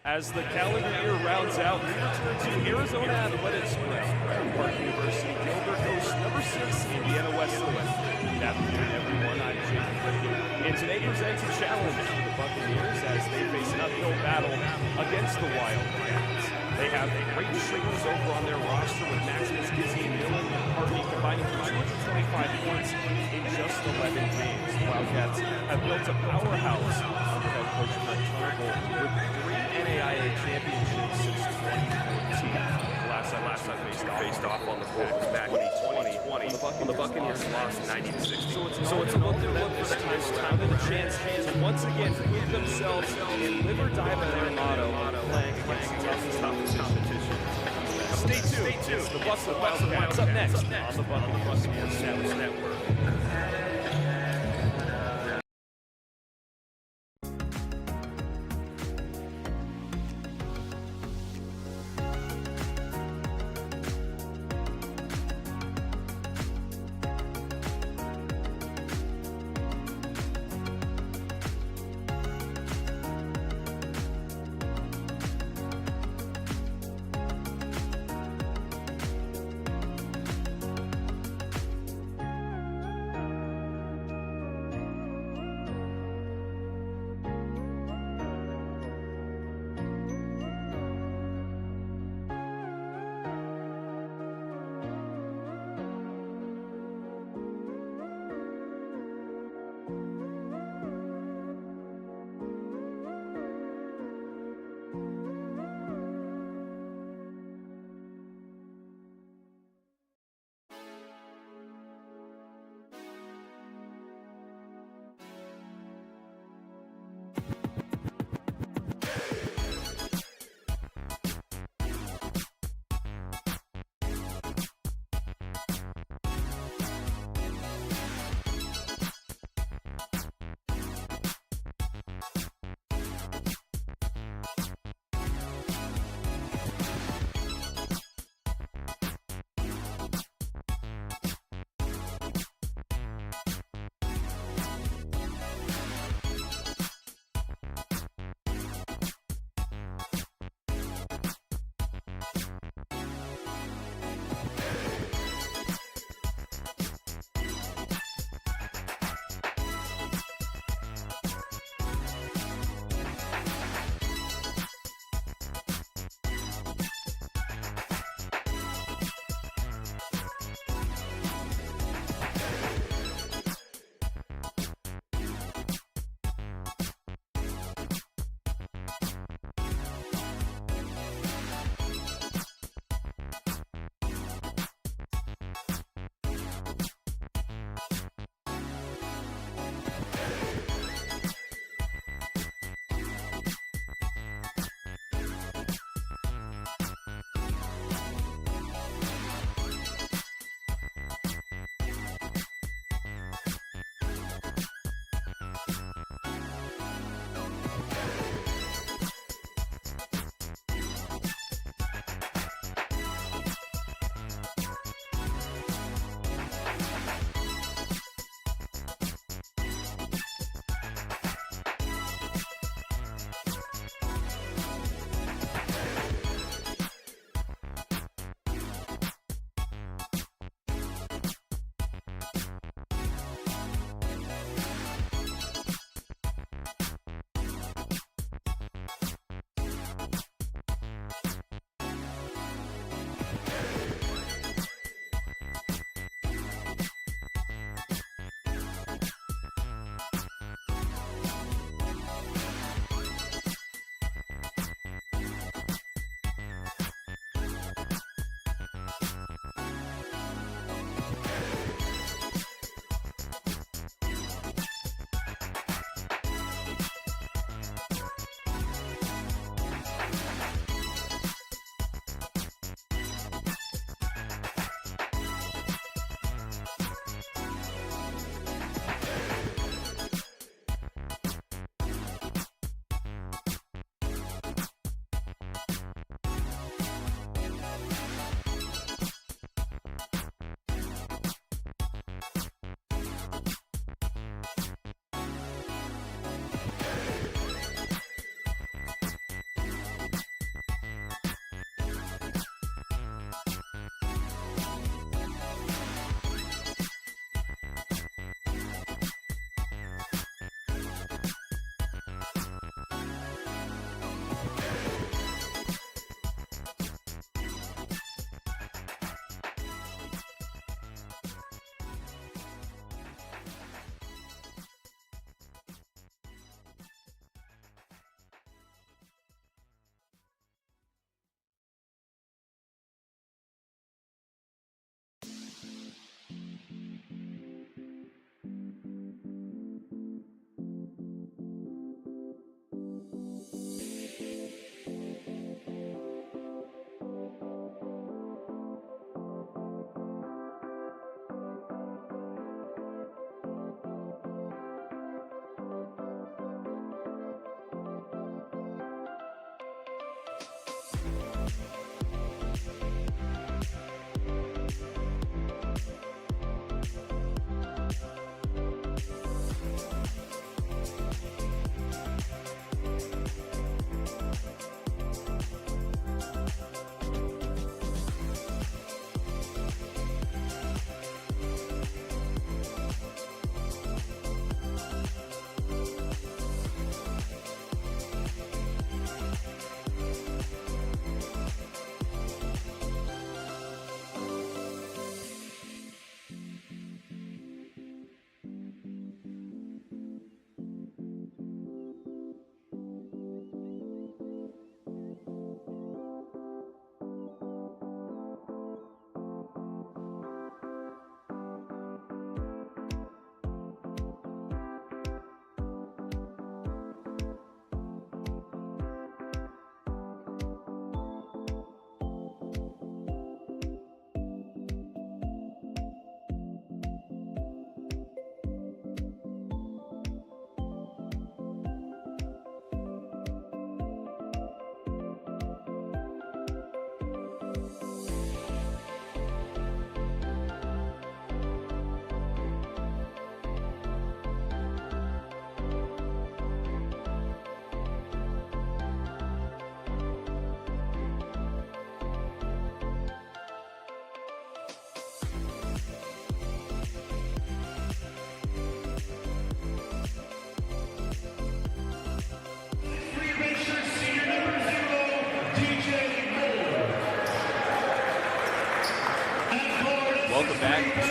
As the calendar year rounds out, we return to Arizona Athletics Park. Park University Gilbert hosts number 6 Indiana Wesleyan. Good afternoon, everyone. I'm Jacob, and today presents a challenge for the Buccaneers as they face an uphill battle against the Wildcats. They have great shooters over on their roster with Maximus, Gizzy, and Dylan McCartney combining for 225 points in just 11 games. The Wildcats have built a powerhouse under head coach Mike Turnbull with 3 NAIA championships since 2014. Last time faced off on the court was back in 2020 when the Buccaneers lost 90-60. So it's another look this time and a chance to once again prove themselves and live or die by their motto, playing against the toughest competition. Stay tuned. The Bucks Wildcats up next on the Buccaneers Sports Network.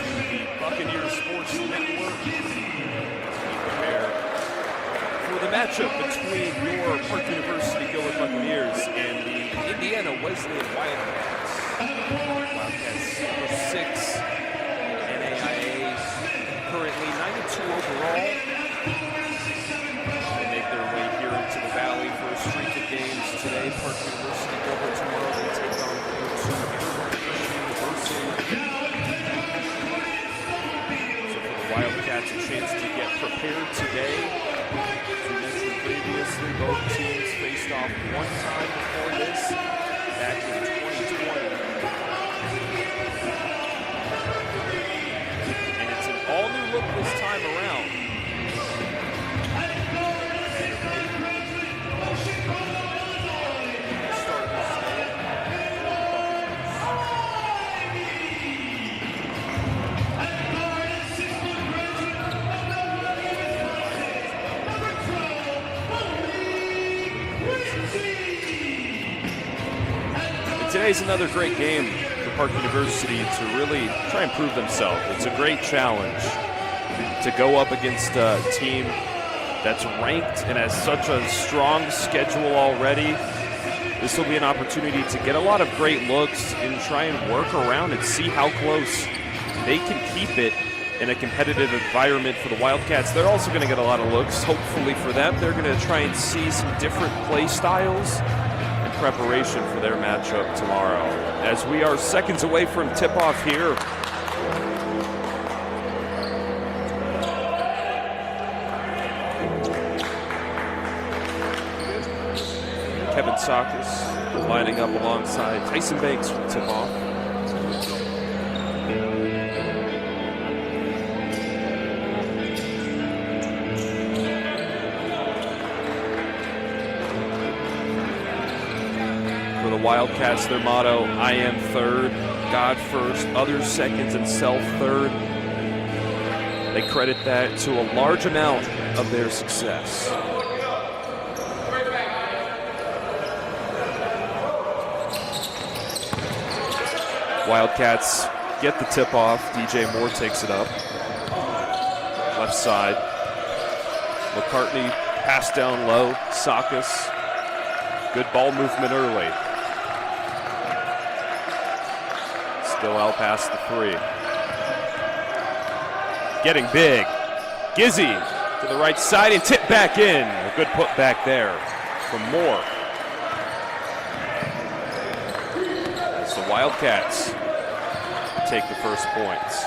the Buccaneers Sports Network as we prepare for the matchup between your Park University Gilbert Buccaneers and the Indiana Wesleyan Wildcats. Wildcats number 6 NAIA, currently 92 overall. They make their way here into the Valley for a streak of games today. Park University Gilbert tomorrow will take on Wildcats a chance to get prepared today. As we mentioned previously, both teams faced off one time before this, back in 2020. And it's an all-new look this time around. Today's another great game for Park University to really try and prove themselves. It's a great challenge to go up against a team that's ranked and has such a strong schedule already. This will be an opportunity to get a lot of great looks and try and work around and see how close they can keep it in a competitive environment for the Wildcats. They're also going to get a lot of looks, hopefully for them. They're going to try and see some different play styles preparation for their matchup tomorrow. As we are seconds away from tip-off here, Kevin Sakis lining up alongside Tyson Banks for tip-off. Wildcats, their motto, I am third, God first, others seconds, and self third. They credit that to a large amount of their success. Wildcats get the tip off. DJ Moore takes it up. Left side. McCartney pass down low. Sakis. Good ball movement early. Still out past the 3. Getting big. Gizzy to the right side and tip back in. A good put back there from Moore. As the Wildcats take the first points.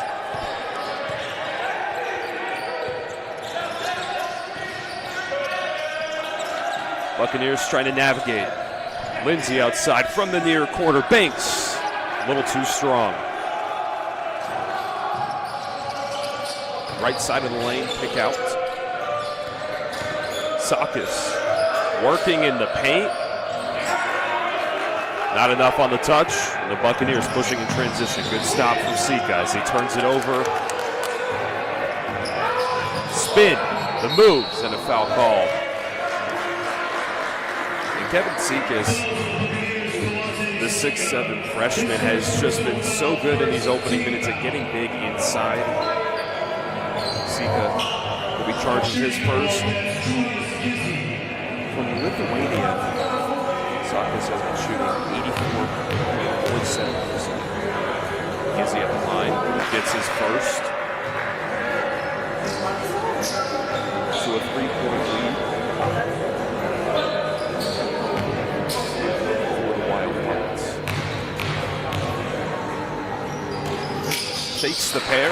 Buccaneers trying to navigate. Lindsay outside from the near corner. Banks. A little too strong. Right side of the lane, kick out. Sakis working in the paint. Not enough on the touch. And the Buccaneers pushing in transition. Good stop from Sika as he turns it over. Spin, the moves, and a foul call. And Kevin Sika's, the 6'7" freshman, has just been so good in these opening minutes at getting big inside. Sika will be charging his first. From Lithuania, Sakis has been shooting 84.7%. Gizzy at the line, gets his first. To a 3-point lead. Takes the pair,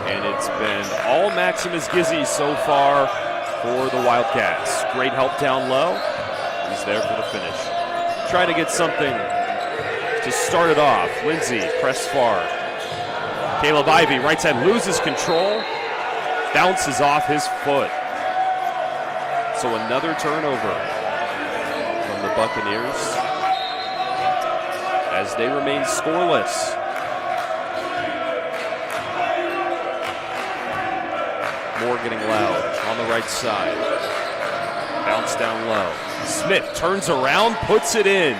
and it's been all Maximus Gizzy so far for the Wildcats. Great help down low. He's there for the finish. Trying to get something to start it off. Lindsay, press far. Caleb Ivey, right side, loses control. Bounces off his foot. So another turnover from the Buccaneers as they remain scoreless. Moore getting loud on the right side. Bounce down low. Smith turns around, puts it in.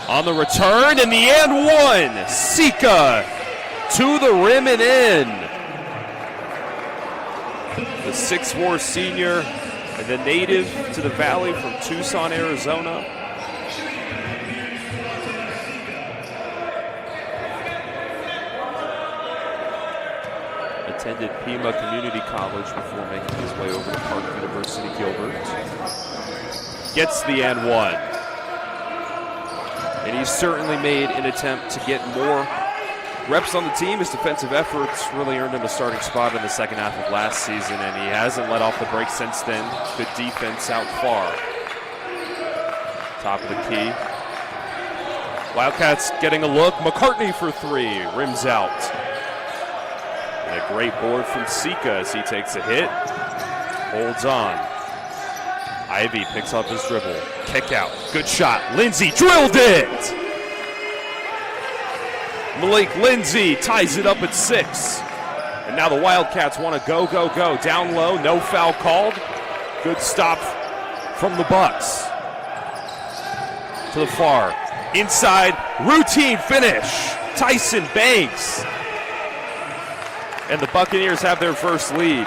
On the return, and the and one. Sika to the rim and in. The 6'4" senior and the native to the Valley from Tucson, Arizona. Attended Pima Community College before making his way over to Park University, Gilbert. Gets the and one. And he's certainly made an attempt to get more reps on the team. His defensive efforts really earned him a starting spot in the second half of last season, and he hasn't let off the break since then. Good defense out far. Top of the key. Wildcats getting a look. McCartney for three. Rims out. And a great board from Sika as he takes a hit. Holds on. Ivy picks up his dribble. Kick out. Good shot. Lindsay drilled it! Malik Lindsay ties it up at 6. And now the Wildcats want to go, go, go. Down low, no foul called. Good stop from the Bucks. To the far. Inside, routine finish. Tyson Banks. And the Buccaneers have their first lead.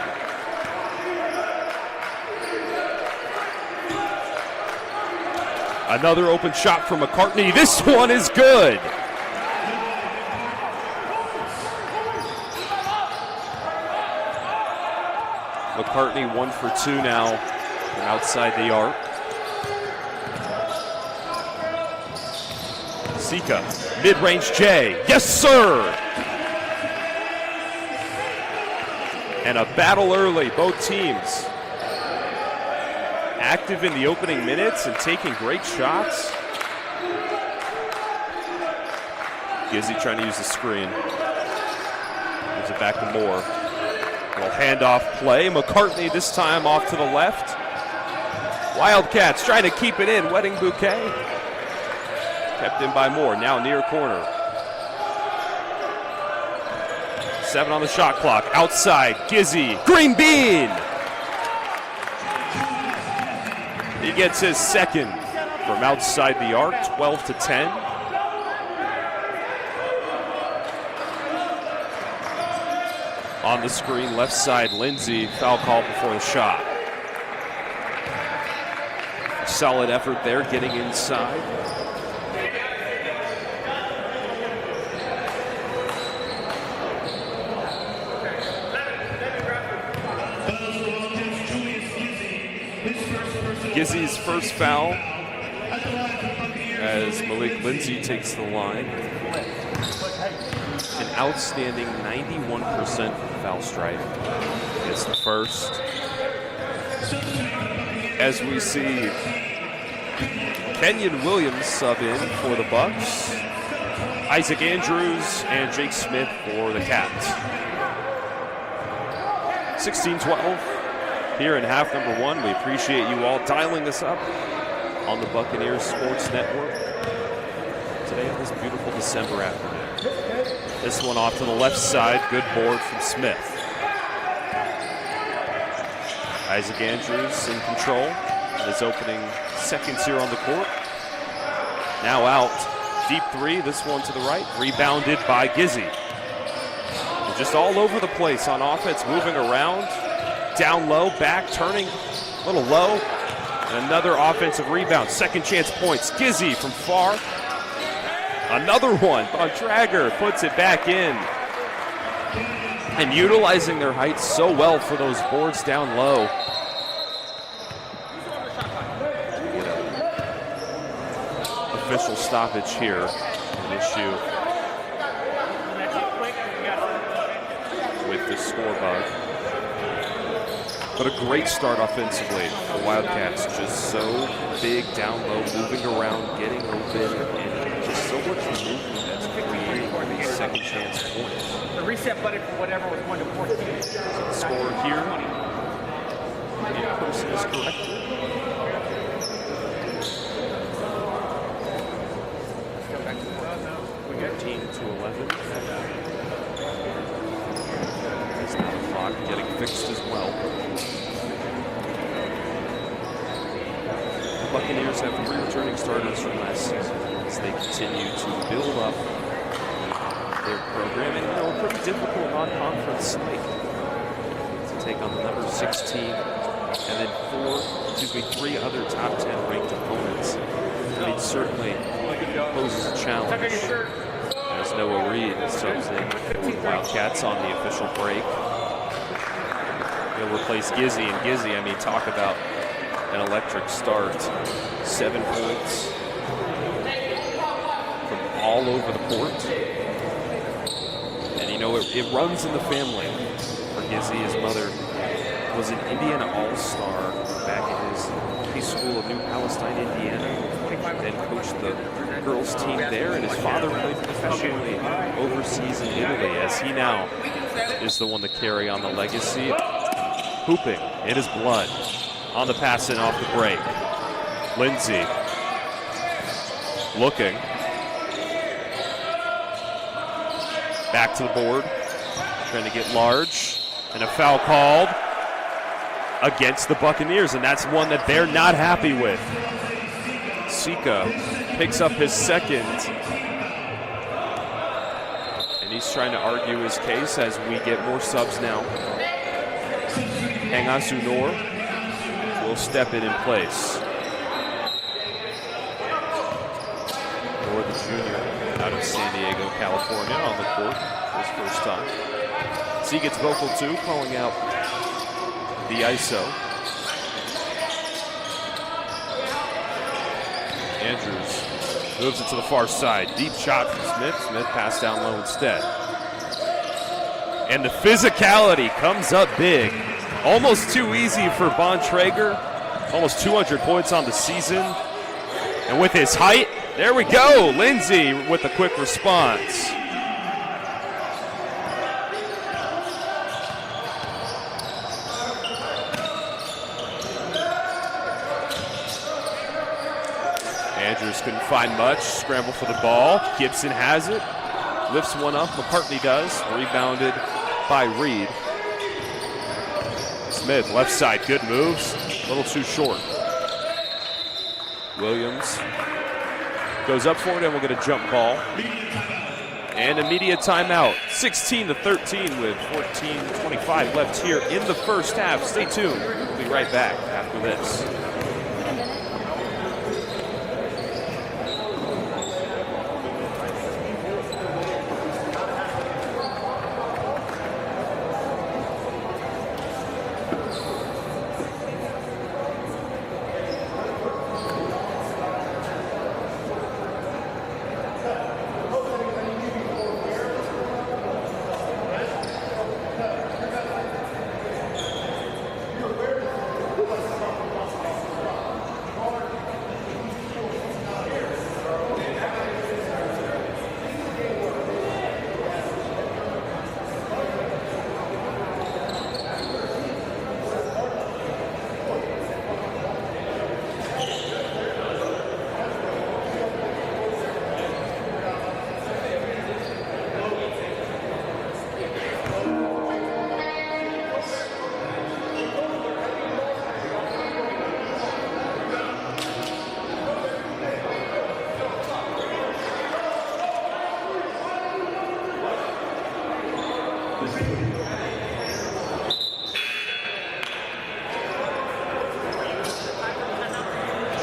Another open shot from McCartney. This one is good. McCartney 1 for 2 now from outside the arc. Sika, mid-range J. Yes, sir! And a battle early, both teams active in the opening minutes and taking great shots. Gizzy trying to use the screen. Gives it back to Moore. Little handoff play. McCartney this time off to the left. Wildcats trying to keep it in. Wedding bouquet. Kept in by Moore. Now near corner. 7 on the shot clock. Outside. Gizzy. Green bean. He gets his second from outside the arc. 12-10. On the screen, left side, Lindsay, foul call before the shot. Solid effort there, getting inside. Gizzy's first foul as Malik Lindsay takes the line. An outstanding 91% foul stripe. Gets the first. As we see Kenyon Williams sub in for the Bucks. Isaac Andrews and Jake Smith for the Cats. 16-12 here in half number 1. We appreciate you all dialing us up on the Buccaneers Sports Network today on this beautiful December afternoon. This one off to the left side. Good board from Smith. Isaac Andrews in control. His opening seconds here on the court. Now out. Deep three. This one to the right. Rebounded by Gizzy. They're just all over the place on offense. Moving around. Down low. Back. Turning a little low. And another offensive rebound. Second chance points. Gizzy from far. Another one on Traeger, puts it back in. And utilizing their height so well for those boards down low. Official stoppage here, an issue with the score bug. But a great start offensively. The Wildcats just so big down low, moving around, getting open, and just so much movement that's creating these second chance points. The reset button for whatever was going to 14. The score here. The person is corrected. 13-11. As now the clock getting fixed as well. The Buccaneers have 3 returning starters from last season. as they continue to build up their program. And, a pretty difficult non-conference slate to take on the number 16 and then 3 other top 10 ranked opponents. I mean, certainly poses a challenge as Noah Reed subs in for the Wildcats on the official break. He'll replace Gizzy, and Gizzy, I mean, talk about an electric start. 7 points from all over the court. And it runs in the family for Gizzy. His mother was an Indiana All-Star back in his high school of New Palestine, Indiana, and coached the girls team there. And his father played professionally overseas in Italy, as he now is the one to carry on the legacy. Hooping in his blood. On the pass and off the break. Lindsay looking. Back to the board. Trying to get large. And a foul called against the Buccaneers, and that's one that they're not happy with. Sika picks up his second. And he's trying to argue his case as we get more subs now. Hangazunor will step in place. Nor the junior out of San Diego, California, on the court for his first time. So he gets vocal too, calling out the ISO. Andrews moves it to the far side. Deep shot from Smith. Smith passed down low instead. And the physicality comes up big. Almost too easy for Bontrager. Almost 200 points on the season. And with his height, there we go. Lindsay with a quick response. Andrews couldn't find much. Scramble for the ball. Gibson has it. Lifts one up. McCartney does. Rebounded by Reed. Smith, left side, good moves. A little too short. Williams goes up for it, and we'll get a jump ball. And immediate timeout. 16-13 with 14:25 left here in the first half. Stay tuned. We'll be right back after this.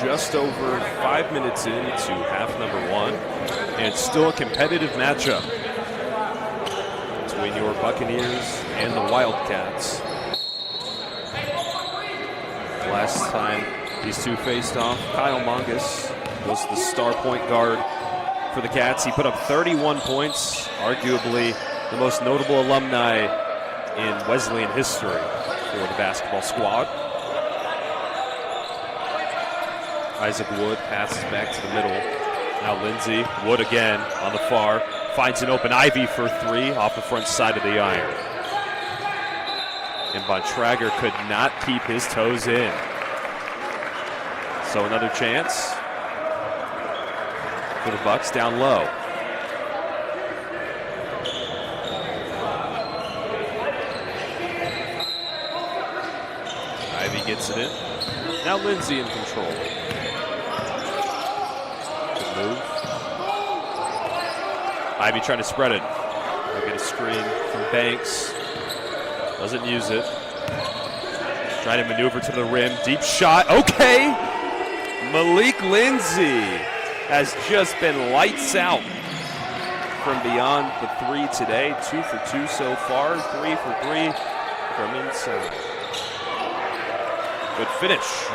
Just over 5 minutes into half number one, and it's still a competitive matchup between your Buccaneers and the Wildcats. Last time these two faced off, Kyle Mongus was the star point guard for the Cats. He put up 31 points, arguably the most notable alumni in Wesleyan history for the basketball squad. Isaac Wood passes back to the middle. Now Lindsay, Wood again on the far. Finds an open Ivy for three off the front side of the iron. And Bontrager could not keep his toes in. So another chance for the Bucks down low. Ivy gets it in. Now Lindsay in control. Good move. Ivy trying to spread it. They'll get a screen from Banks. Doesn't use it. Trying to maneuver to the rim. Deep shot. Okay. Malik Lindsay has just been lights out from beyond the three today. 2 for 2 so far. 3 for 3 from inside. Good finish.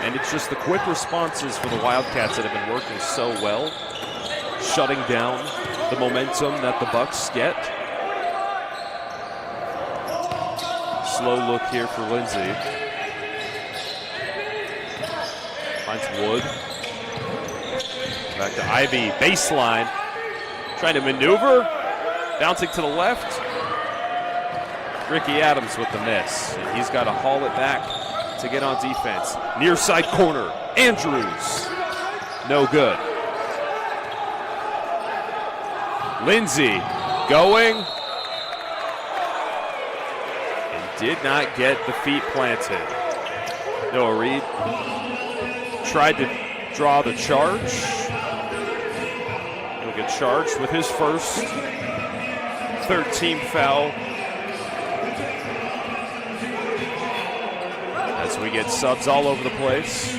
And it's just the quick responses for the Wildcats that have been working so well, shutting down the momentum that the Bucks get. Slow look here for Lindsay. Finds Wood. Back to Ivy, baseline. Trying to maneuver, bouncing to the left. Ricky Adams with the miss. And he's got to haul it back to get on defense. Near side corner, Andrews. No good. Lindsay going. And did not get the feet planted. Noah Reed tried to draw the charge. He'll get charged with his first third-team foul. As we get subs all over the place.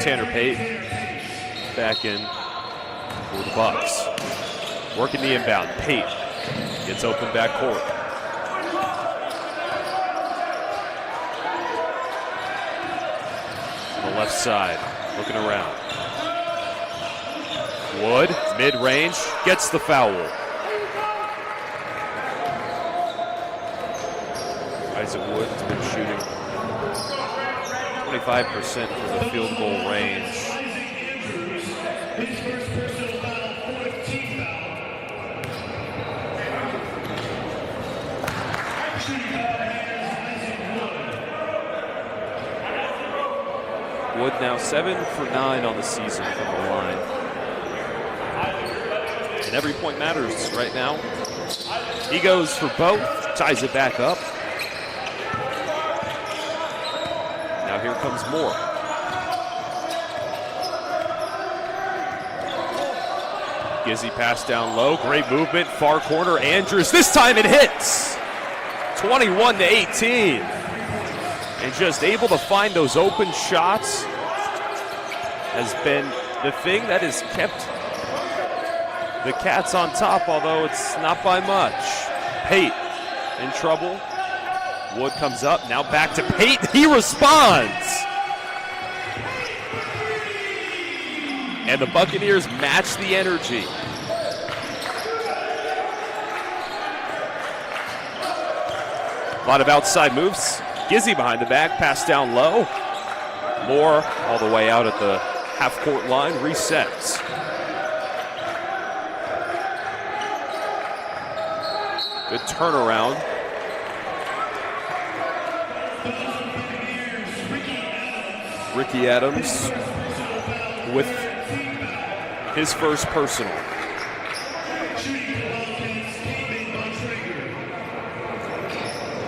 Tanner Pate back in for the Bucks. Working the inbound. Pate gets open back court. On the left side, looking around. Wood, mid-range, gets the foul. Isaac Wood has been shooting 25% from the field goal range. Wood now 7 for 9 on the season from the line. And every point matters right now. He goes for both, ties it back up. Now here comes Moore. Gizzy pass down low, great movement, far corner, Andrews. This time it hits. 21-18. And just able to find those open shots has been the thing that has kept the Cats on top, although it's not by much. Pate in trouble. Wood comes up, now back to Pate. He responds. And the Buccaneers match the energy. A lot of outside moves. Gizzy behind the back, pass down low. Moore all the way out at the half-court line, resets. Good turnaround. Ricky Adams with his first personal.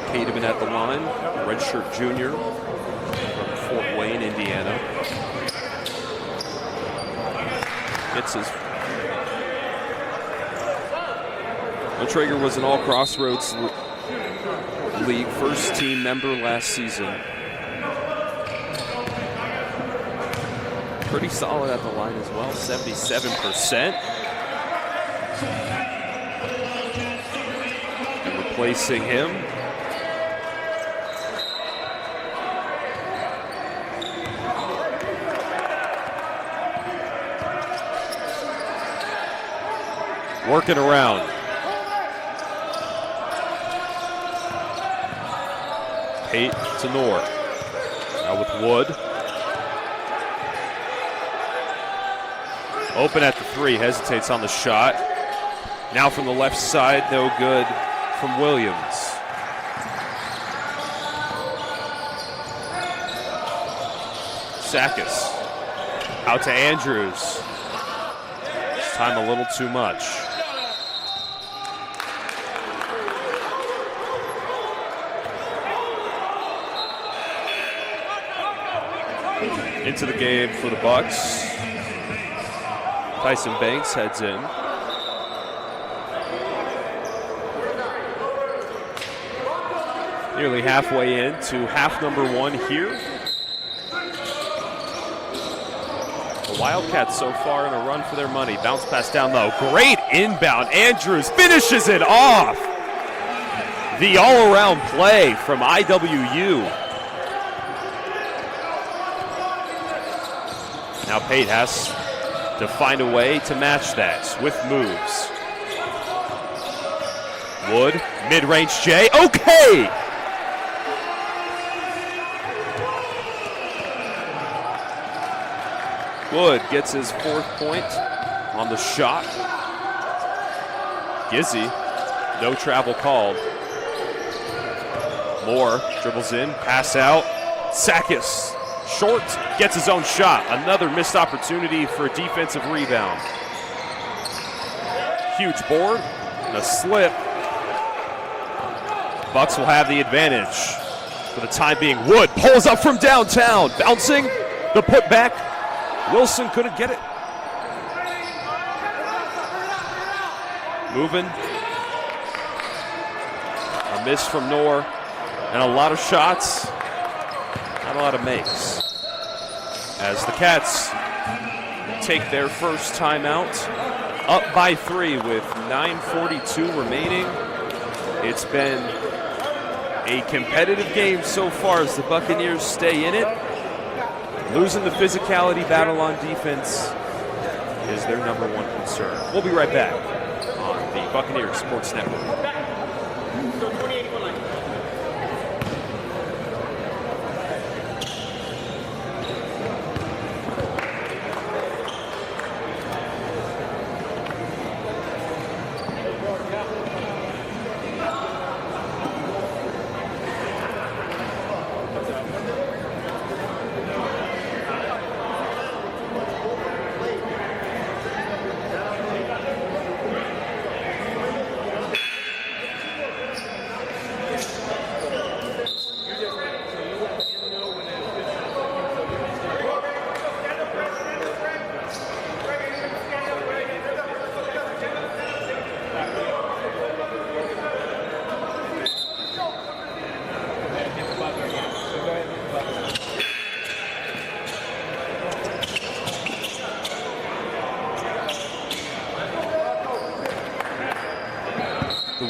Cademan at the line, redshirt junior from Fort Wayne, Indiana. Gets his. Traeger was an All Crossroads League first team member last season. Pretty solid at the line as well, 77%. And replacing him, working around. Pate to North. Now with Wood. Open at the three, hesitates on the shot. Now from the left side, no good from Williams. Sakis out to Andrews. This time a little too much. into the game for the Bucks. Tyson Banks heads in. Nearly halfway into half number 1 here. The Wildcats so far in a run for their money. Bounce pass down low. Great inbound. Andrews finishes it off. The all-around play from IWU. Now Pate has to find a way to match that with moves. Wood, mid-range J, okay! Wood gets his 4th point on the shot. Gizzy, no travel called. Moore dribbles in, pass out. Sakis, short, gets his own shot. Another missed opportunity for a defensive rebound. Huge board and a slip. Bucks will have the advantage for the time being. Wood pulls up from downtown, bouncing the putback. Wilson couldn't get it. Moving. A miss from Noor. And a lot of shots, not a lot of makes. As the Cats take their first timeout, up by 3 with 9:42 remaining. It's been a competitive game so far as the Buccaneers stay in it. Losing the physicality battle on defense is their number 1 concern. We'll be right back on the Buccaneers Sports Network.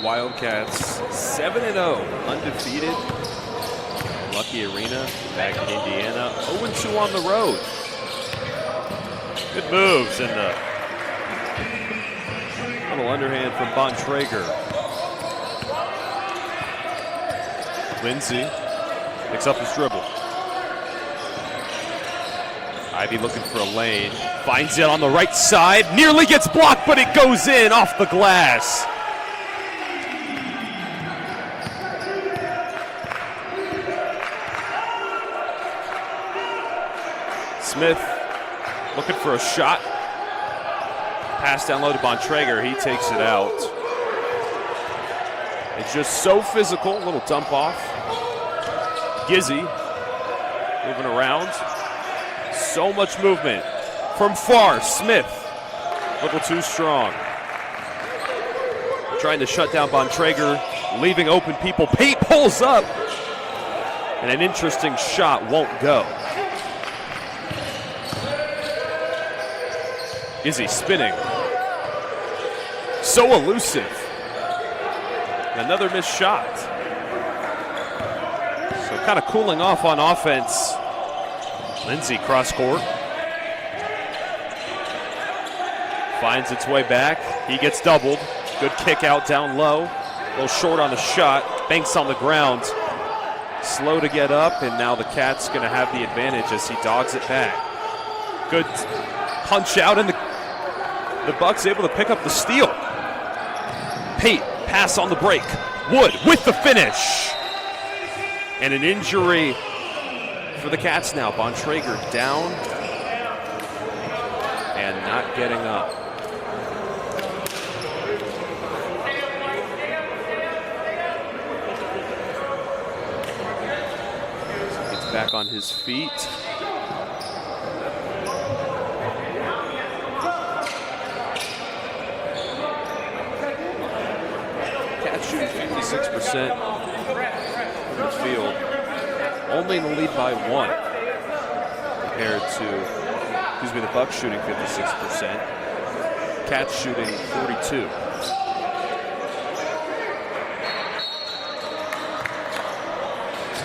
Wildcats 7-0, undefeated. Lucky Arena back in Indiana, 0-2 on the road. Good moves and the little underhand from Bontrager. Lindsey picks up his dribble. Ivy looking for a lane, finds it on the right side, nearly gets blocked, but it goes in off the glass. Smith looking for a shot. Pass down low to Bontrager. He takes it out. It's just so physical. A little dump off. Gizzy moving around. So much movement from far. Smith a little too strong. Trying to shut down Bontrager, leaving open people. Pate pulls up, and an interesting shot won't go. Gizzy spinning. So elusive. Another missed shot. So kind of cooling off on offense. Lindsey cross court. Finds its way back. He gets doubled. Good kick out down low. A little short on the shot. Banks on the ground. Slow to get up, and now the Cat's going to have the advantage as he dogs it back. Good punch out, and the Bucks able to pick up the steal. Pate, pass on the break. Wood with the finish. And an injury for the Cats now. Bontrager down and not getting up. So gets back on his feet. 56% from the field. Only in the lead by 1 compared to, the Bucks shooting 56%. Cats shooting 42.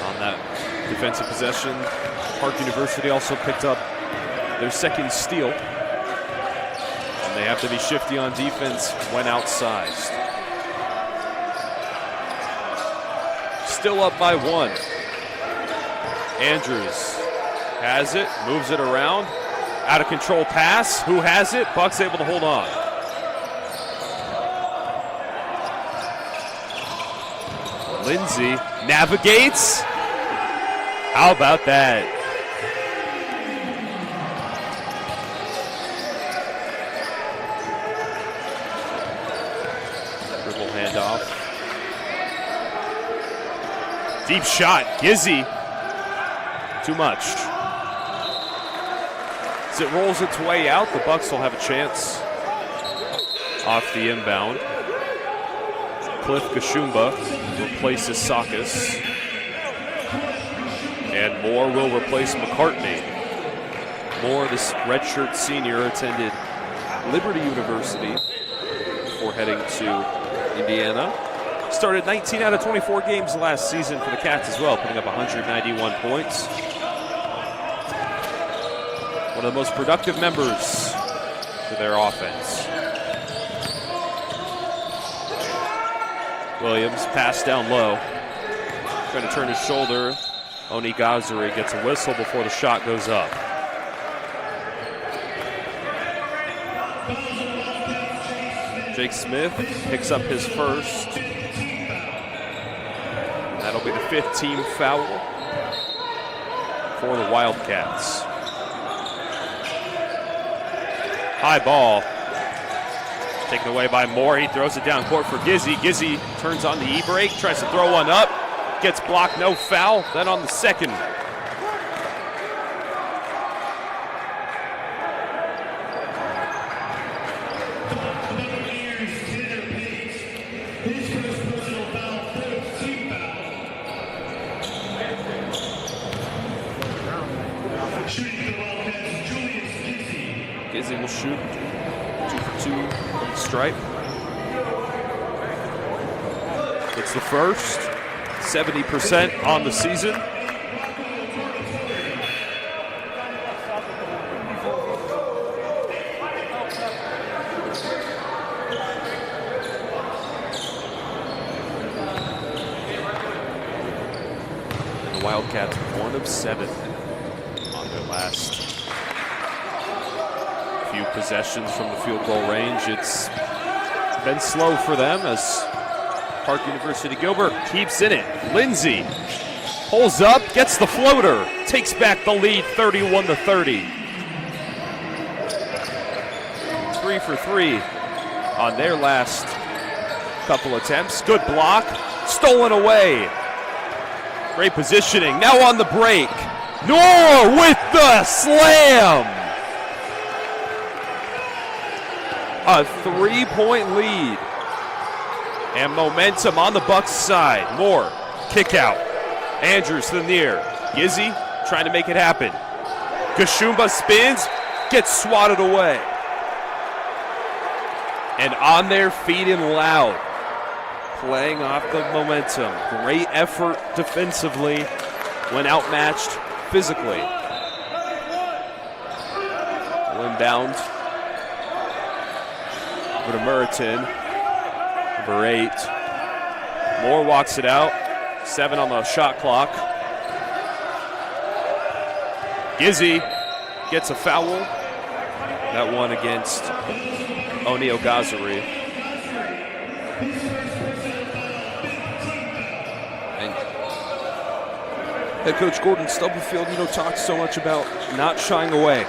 On that defensive possession, Park University also picked up their second steal. And they have to be shifty on defense when outsized. Still up by 1. Andrews has it, moves it around. Out of control pass. Who has it? Bucks able to hold on. Lindsay navigates. How about that? Dribble handoff. Deep shot. Gizzy. Too much. As it rolls its way out, the Bucks will have a chance off the inbound. Cliff Kashumba replaces Sakis. And Moore will replace McCartney. Moore, this redshirt senior, attended Liberty University before heading to Indiana. Started 19 out of 24 games last season for the Cats as well, putting up 191 points. One of the most productive members to their offense. Williams pass down low. Trying to turn his shoulder. Oni Gazari gets a whistle before the shot goes up. Jake Smith picks up his first. That'll be the 5th team foul for the Wildcats. High ball. Taken away by Moore. He throws it down court for Gizzy. Gizzy turns on the e-brake, tries to throw one up. Gets blocked, no foul. Then on the second. Gizzy will shoot 2 for 2 from the stripe. It's the first, 70% on the season. And the Wildcats 1 of 7 on their last few possessions from the field goal range. It's been slow for them as Park University Gilbert keeps in it. Lindsay pulls up, gets the floater, takes back the lead 31-30. 3 for 3 on their last couple attempts. Good block, stolen away. Great positioning, now on the break. Noor with the slam. A 3-point lead. And momentum on the Bucks side. Moore, kick out. Andrews to the near. Gizzy trying to make it happen. Kashumba spins, gets swatted away. And on their feet and loud. Playing off the momentum. Great effort defensively when outmatched physically. Inbound. Over to Muriton. Number 8. Moore walks it out. 7 on the shot clock. Gizzy gets a foul. That one against O'Neal Gazari. And head coach Gordon Stubblefield, talks so much about not shying away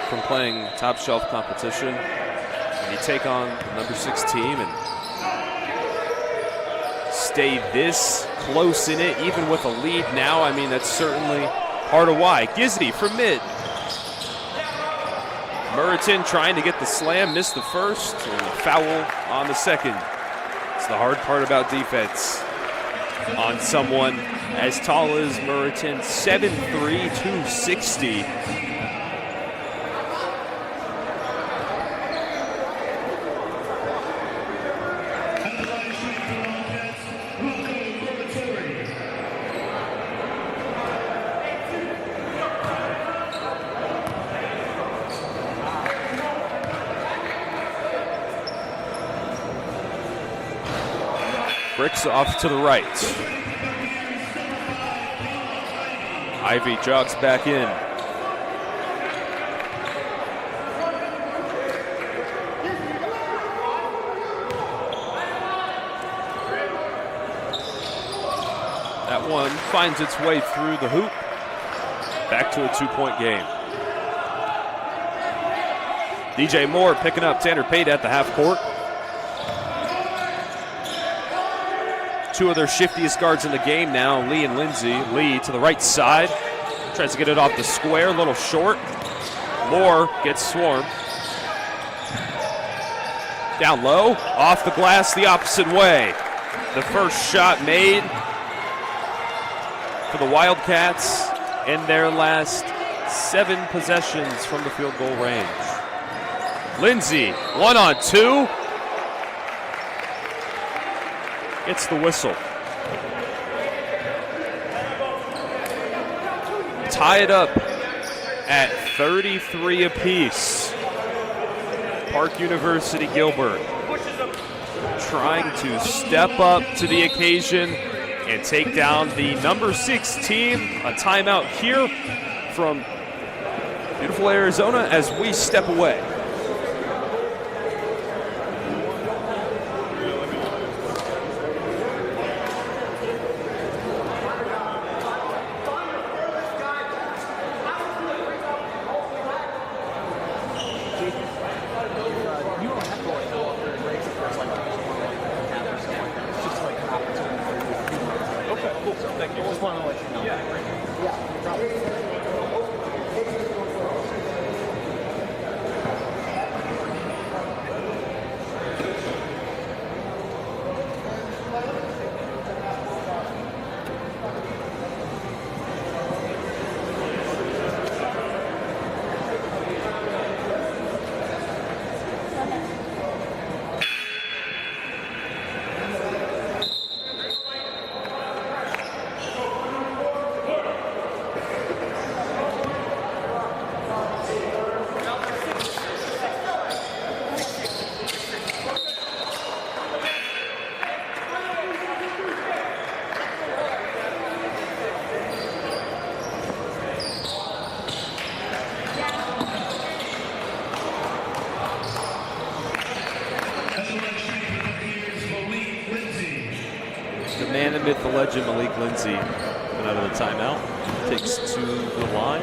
from playing top shelf competition. And you take on the number 6 team and stay this close in it, even with a lead now. I mean, that's certainly part of why. Gizzy from mid. Muriton trying to get the slam, missed the first, and a foul on the second. It's the hard part about defense. on someone as tall as Muriton, 7'3", 260. Bricks off to the right. Ivy jogs back in. That one finds its way through the hoop. Back to a 2-point game. DJ Moore picking up Tanner Pate at the half court. Two of their shiftiest guards in the game now, Lee and Lindsay. Lee to the right side, tries to get it off the square, a little short. Moore gets swarmed. Down low, off the glass the opposite way. The first shot made for the Wildcats in their last 7 possessions from the field goal range. Lindsay, 1-on-2. It's the whistle. Tie it up at 33 apiece. Park University Gilbert trying to step up to the occasion and take down the number 6 team. A timeout here from beautiful Arizona as we step away. The legend Malik Lindsay coming out of the timeout, takes to the line.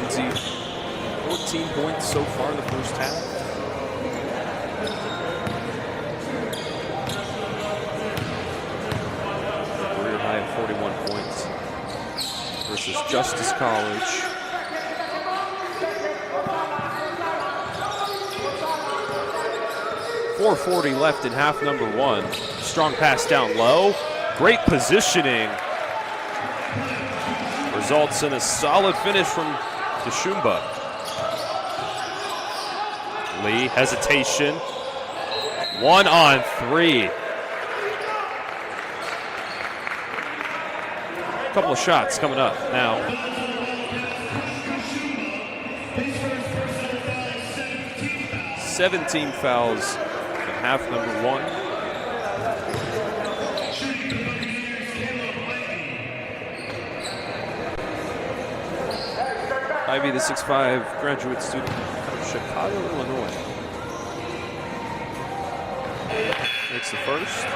Lindsay, 14 points so far in the first half. Career high of 41 points versus Justice College. 4:40 left in half number 1. Strong pass down low. Great positioning. Results in a solid finish from Tashumba. Lee, hesitation. 1-on-3. A couple of shots coming up now. "17 fouls half number 1. Ivy, the 6'5" graduate student out of Chicago, Illinois. Makes the first.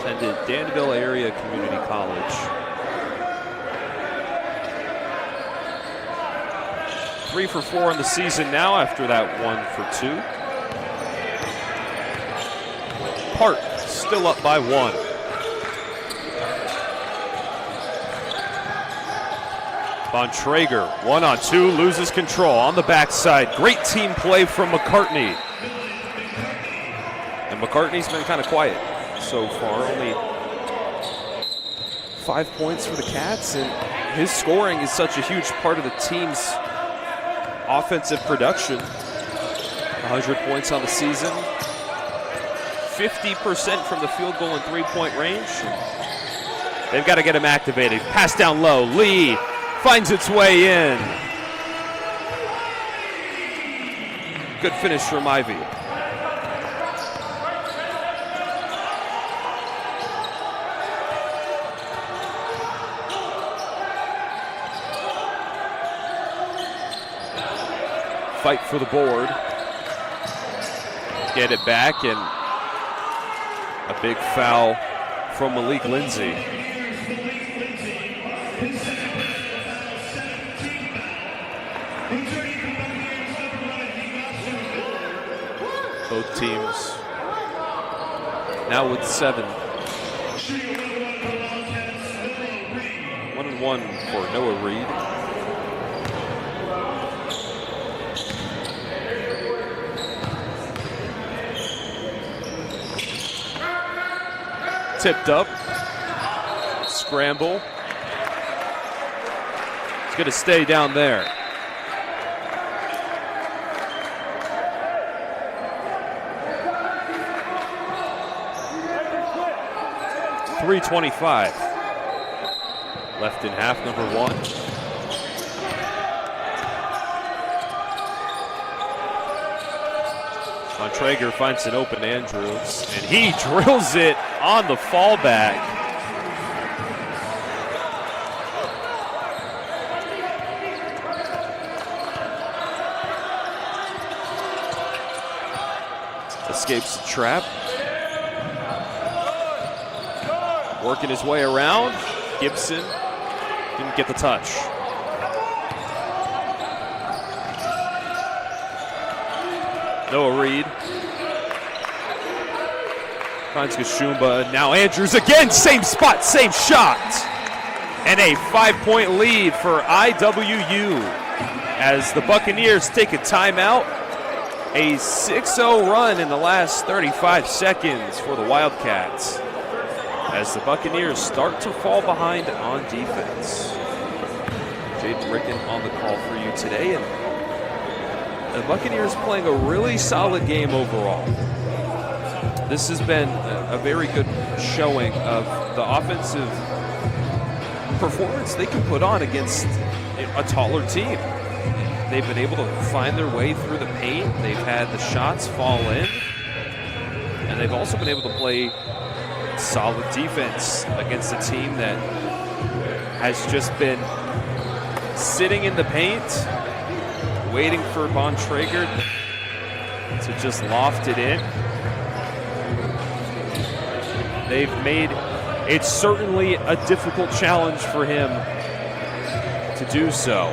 Attended Danville Area Community College. 3 for 4 in the season now after that 1 for 2. Park still up by 1. Bontrager, 1-on-2, loses control on the backside. Great team play from McCartney. And McCartney's been kind of quiet so far. Only 5 points for the Cats, and his scoring is such a huge part of the team's offensive production. 100 points on the season. 50% from the field goal and three-point range. They've got to get him activated. Pass down low. Lee finds its way in. Good finish from Ivy. Fight for the board. Get it back, and a big foul from Malik Lindsay. Both teams now with 7. 1-1 for Noah Reed. Tipped up. Scramble. It's going to stay down there. .325 left in half, number 1. Bontrager finds an open Andrews, and he drills it on the fallback. Escapes the trap. Working his way around. Gibson didn't get the touch. Noah Reed finds Gashumba. Now Andrews again, same spot, same shot. And a 5-point lead for IWU as the Buccaneers take a timeout. A 6-0 run in the last 35 seconds for the Wildcats as the Buccaneers start to fall behind on defense. Jaden Ricken on the call for you today, and the Buccaneers playing a really solid game overall. This has been a very good showing of the offensive performance they can put on against a taller team. They've been able to find their way through the paint. They've had the shots fall in, and they've also been able to play solid defense against a team that has just been sitting in the paint, waiting for Bontrager to just loft it in. They've made it certainly a difficult challenge for him to do so.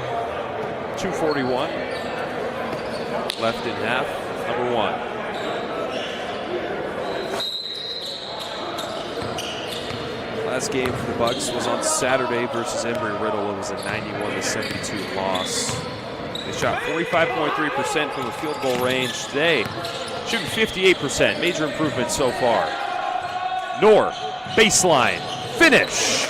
2:41 left in half, number 1. Last game for the Bucks was on Saturday versus Embry-Riddle. It was a 91-72 loss. They shot 45.3% from the field goal range today, shooting 58%. Major improvement so far. North, baseline, finish.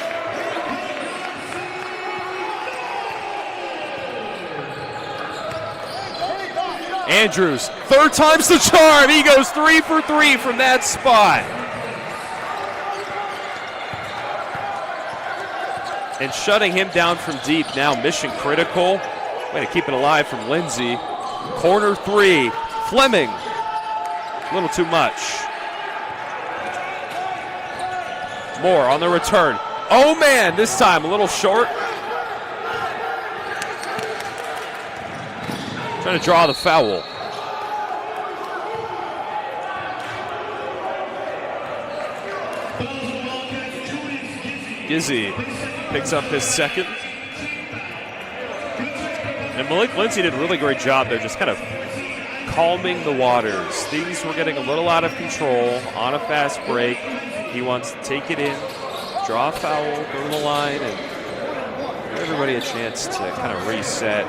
Andrews, third time's the charm. He goes 3 for 3 from that spot. And shutting him down from deep now, mission critical. Way to keep it alive from Lindsay. Corner 3, Fleming. A little too much. Moore on the return. Oh man, this time a little short. Trying to draw the foul. Gizzy picks up his second. And Malik Lindsay did a really great job there, just kind of calming the waters. Things were getting a little out of control on a fast break. He wants to take it in, draw a foul, go to the line, and give everybody a chance to kind of reset.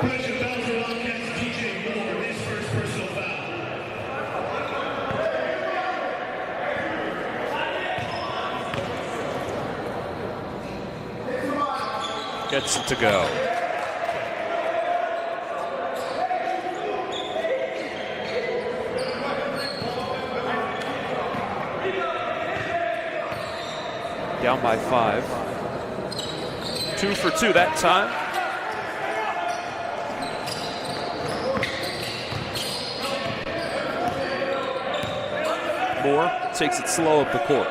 Gets it to go. Down by 5. 2 for 2 that time. Moore takes it slow up the court.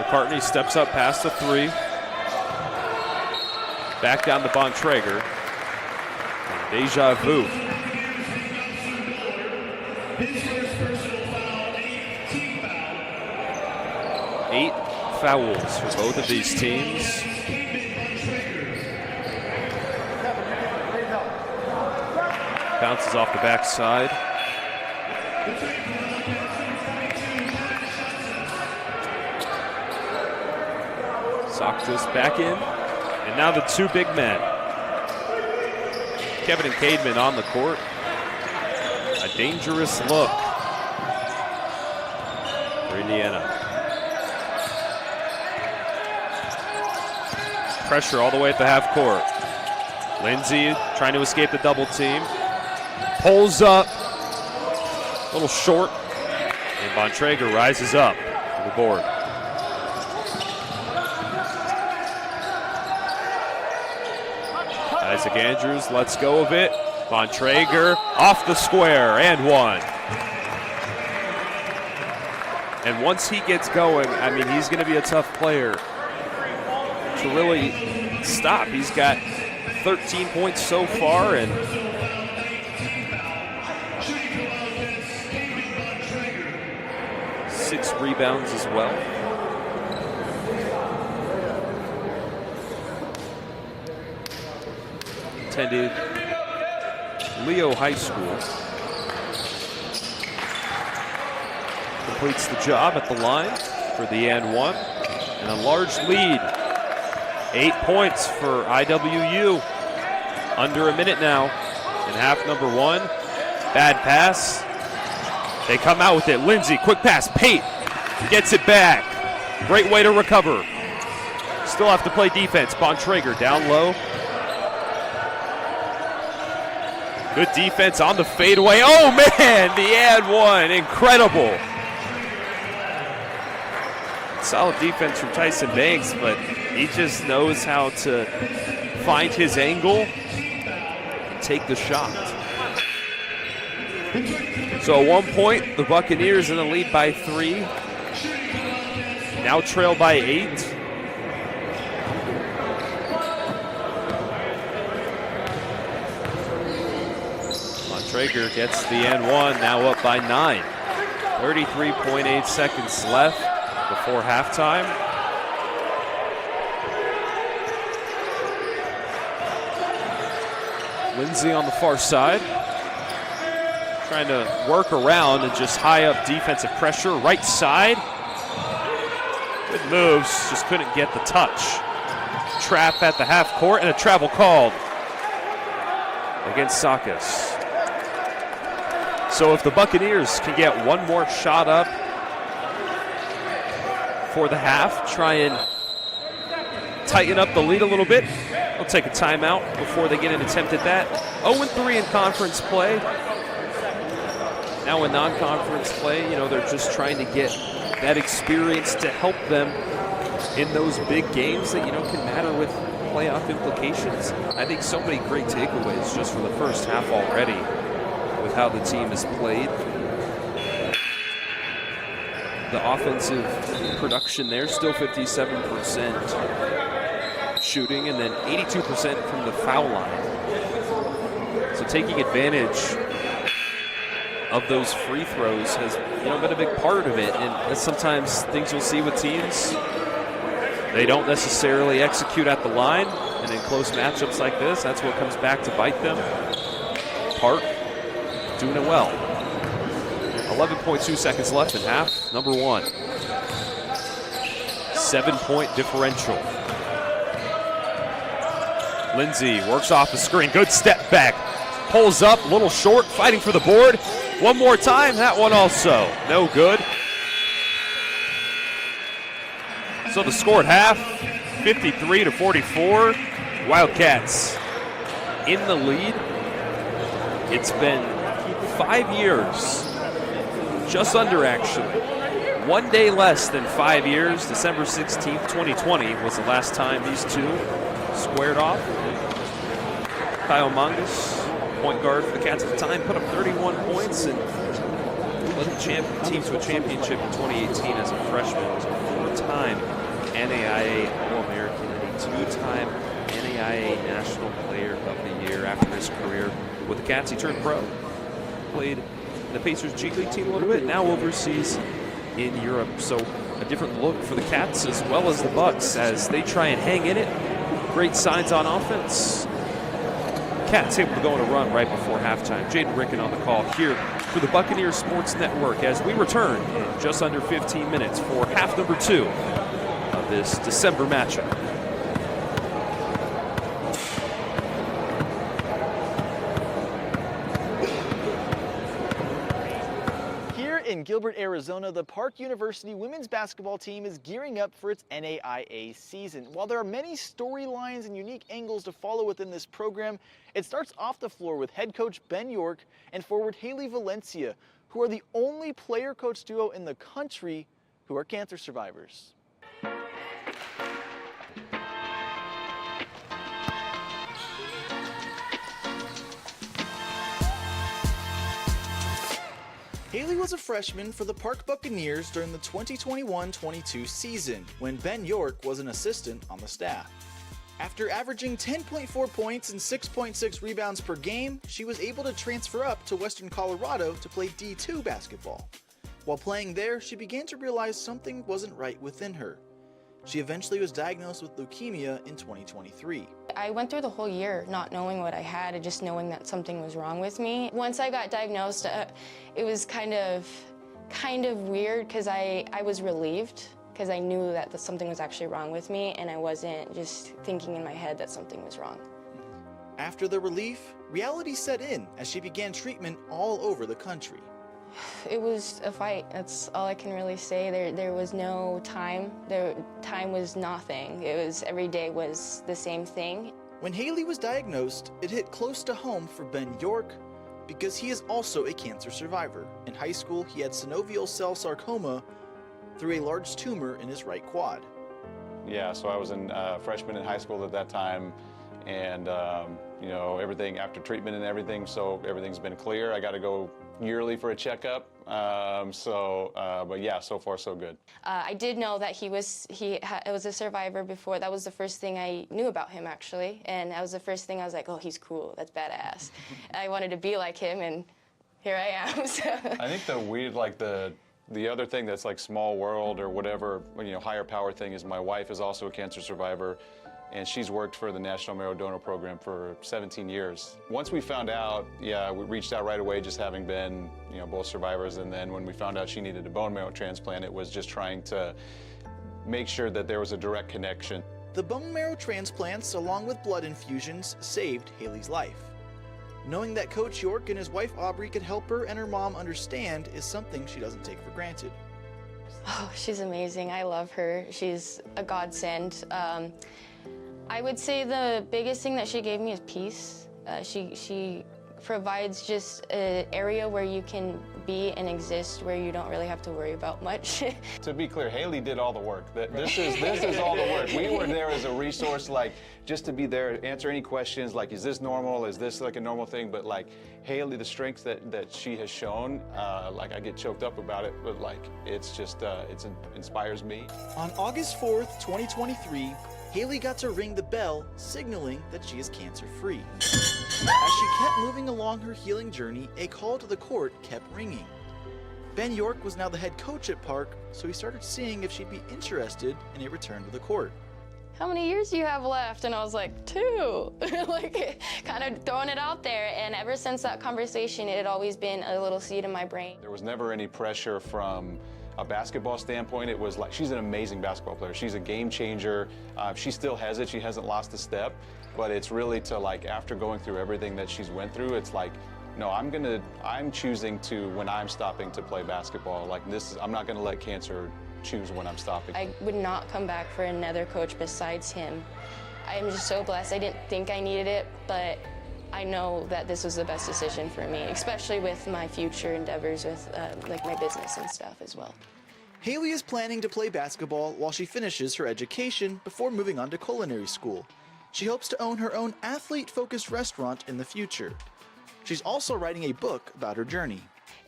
McCartney steps up past the 3. Back down to Bontrager. Deja vu. Eight fouls for both of these teams. Bounces off the backside. Soctus back in. And now the 2 big men. Kevin and Cademan on the court. A dangerous look for Indiana. Pressure all the way at the half court. Lindsay trying to escape the double team. Pulls up. A little short. And Bontrager rises up to the board. Isaac Andrews lets go of it. Bontrager off the square and 1. And once he gets going, I mean, he's going to be a tough player to really stop. He's got 13 points so far, and six rebounds as well. Attended Leo High School. Completes the job at the line for the and 1. And a large lead. 8 points for IWU. Under a minute now in half number 1. Bad pass. They come out with it. Lindsay, quick pass. Pate gets it back. Great way to recover. Still have to play defense. Bontrager down low. Good defense on the fadeaway. Oh, man, the and 1. Incredible. Solid defense from Tyson Banks, but he just knows how to find his angle and take the shot. So at 1 point, the Buccaneers in the lead by 3. Now trail by 8. Traeger gets the and 1, now up by 9. 33.8 seconds left before halftime. Lindsay on the far side, trying to work around and just high up defensive pressure. Right side, good moves, just couldn't get the touch. Trap at the half court and a travel called against Sakis. So if the Buccaneers can get one more shot up for the half, try and tighten up the lead a little bit, they'll take a timeout before they get an attempt at that. 0-3 in conference play. Now in non-conference play, you know, they're just trying to get that experience to help them in those big games that, you know, can matter with playoff implications. I think so many great takeaways just from the first half already with how the team has played. The offensive production there, still 57% shooting, and then 82% from the foul line. So taking advantage of those free throws has, you know, been a big part of it, and that's sometimes things you'll see with teams they don't necessarily execute at the line, and in close matchups like this, that's what comes back to bite them. Park doing it well. 11.2 seconds left in half, number one. 7-point differential. Lindsay works off the screen, good step back. Pulls up, a little short, fighting for the board. One more time, that one also no good. So the score at half, 53-44. Wildcats in the lead. It's been 5 years, just under actually. 1 day less than 5 years. December 16th, 2020 was the last time these two squared off. Kyle Mongus, point guard for the Cats at the time, put up 31 points and led the team to a championship in 2018 as a freshman. He was a four-time NAIA All-American and a two-time NAIA National Player of the Year. After his career with the Cats, he turned pro. Played in the Pacers G League team a little bit, now overseas in Europe. So a different look for the Cats as well as the Bucks as they try and hang in it. Great signs on offense. Cats able to go on a run right before halftime. Jaden Ricken on the call here for the Buccaneers Sports Network as we return in just under 15 minutes for half number 2 of this December matchup. In Gilbert, Arizona, the Park University women's basketball team is gearing up for its NAIA season. While there are many storylines and unique angles to follow within this program, it starts off the floor with head coach Ben York and forward Haley Valencia, who are the only player-coach duo in the country who are cancer survivors. Haley was a freshman for the Park Buccaneers during the 2021-22 season, when Ben York was an assistant on the staff. After averaging 10.4 points and 6.6 rebounds per game, she was able to transfer up to Western Colorado to play D2 basketball. While playing there, she began to realize something wasn't right within her. She eventually was diagnosed with leukemia in 2023. I went through the whole year not knowing what I had and just knowing that something was wrong with me. Once I got diagnosed, it was kind of weird because I was relieved because I knew that something was actually wrong with me and I wasn't just thinking in my head that something was wrong. After the relief, reality set in as she began treatment all over the country. It was a fight. That's all I can really say. There was no time. Time was nothing. It was every day was the same thing. When Haley was diagnosed, it hit close to home for Ben York because he is also a cancer survivor. In high school, he had synovial cell sarcoma through a large tumor in his right quad. Yeah, so I was a freshman in high school at that time, and you know, everything after treatment and everything, so everything's been clear. I got to go yearly for a checkup, but yeah, so far so good. I did know that he was a survivor before. That was the first thing I knew about him, actually, and that was the first thing I was like, oh, he's cool, that's badass. I wanted to be like him, and here I am. So. I think the other thing that's like small world or whatever, you know, higher power thing is my wife is also a cancer survivor, and she's worked for the National Marrow Donor Program for 17 years. Once we found out, yeah, we reached out right away, just having been, you know, both survivors, and then when we found out she needed a bone marrow transplant, it was just trying to make sure that there was a direct connection. The bone marrow transplants, along with blood infusions, saved Haley's life. Knowing that Coach York and his wife Aubrey could help her and her mom understand is something she doesn't take for granted. Oh, she's amazing. I love her. She's a godsend. I would say the biggest thing that she gave me is peace. She provides just an area where you can be and exist where you don't really have to worry about much. To be clear, Haley did all the work. This is all the work. We were there as a resource, like just to be there, answer any questions, like is this normal, is this like a normal thing, but like Haley, the strength that she has shown, like I get choked up about it, but like it's just, it inspires me. On August 4th, 2023, Haley got to ring the bell, signaling that she is cancer-free. As she kept moving along her healing journey, a call to the court kept ringing. Ben York was now the head coach at Park, so he started seeing if she'd be interested in a return to the court. How many years do you have left? And I was like, 2. Like, kind of throwing it out there. And ever since that conversation, it had always been a little seed in my brain. There was never any pressure from a basketball standpoint. It was like, she's an amazing basketball player. She's a game changer. She still has it. She hasn't lost a step. But it's really to, like, after going through everything that she's went through, it's like, no, I'm choosing to, when I'm stopping to play basketball, like I'm not gonna let cancer choose when I'm stopping. I would not come back for another coach besides him. I'm just so blessed. I didn't think I needed it, but I know that this was the best decision for me, especially with my future endeavors with like my business and stuff as well. Haley is planning to play basketball while she finishes her education before moving on to culinary school. She hopes to own her own athlete-focused restaurant in the future. She's also writing a book about her journey.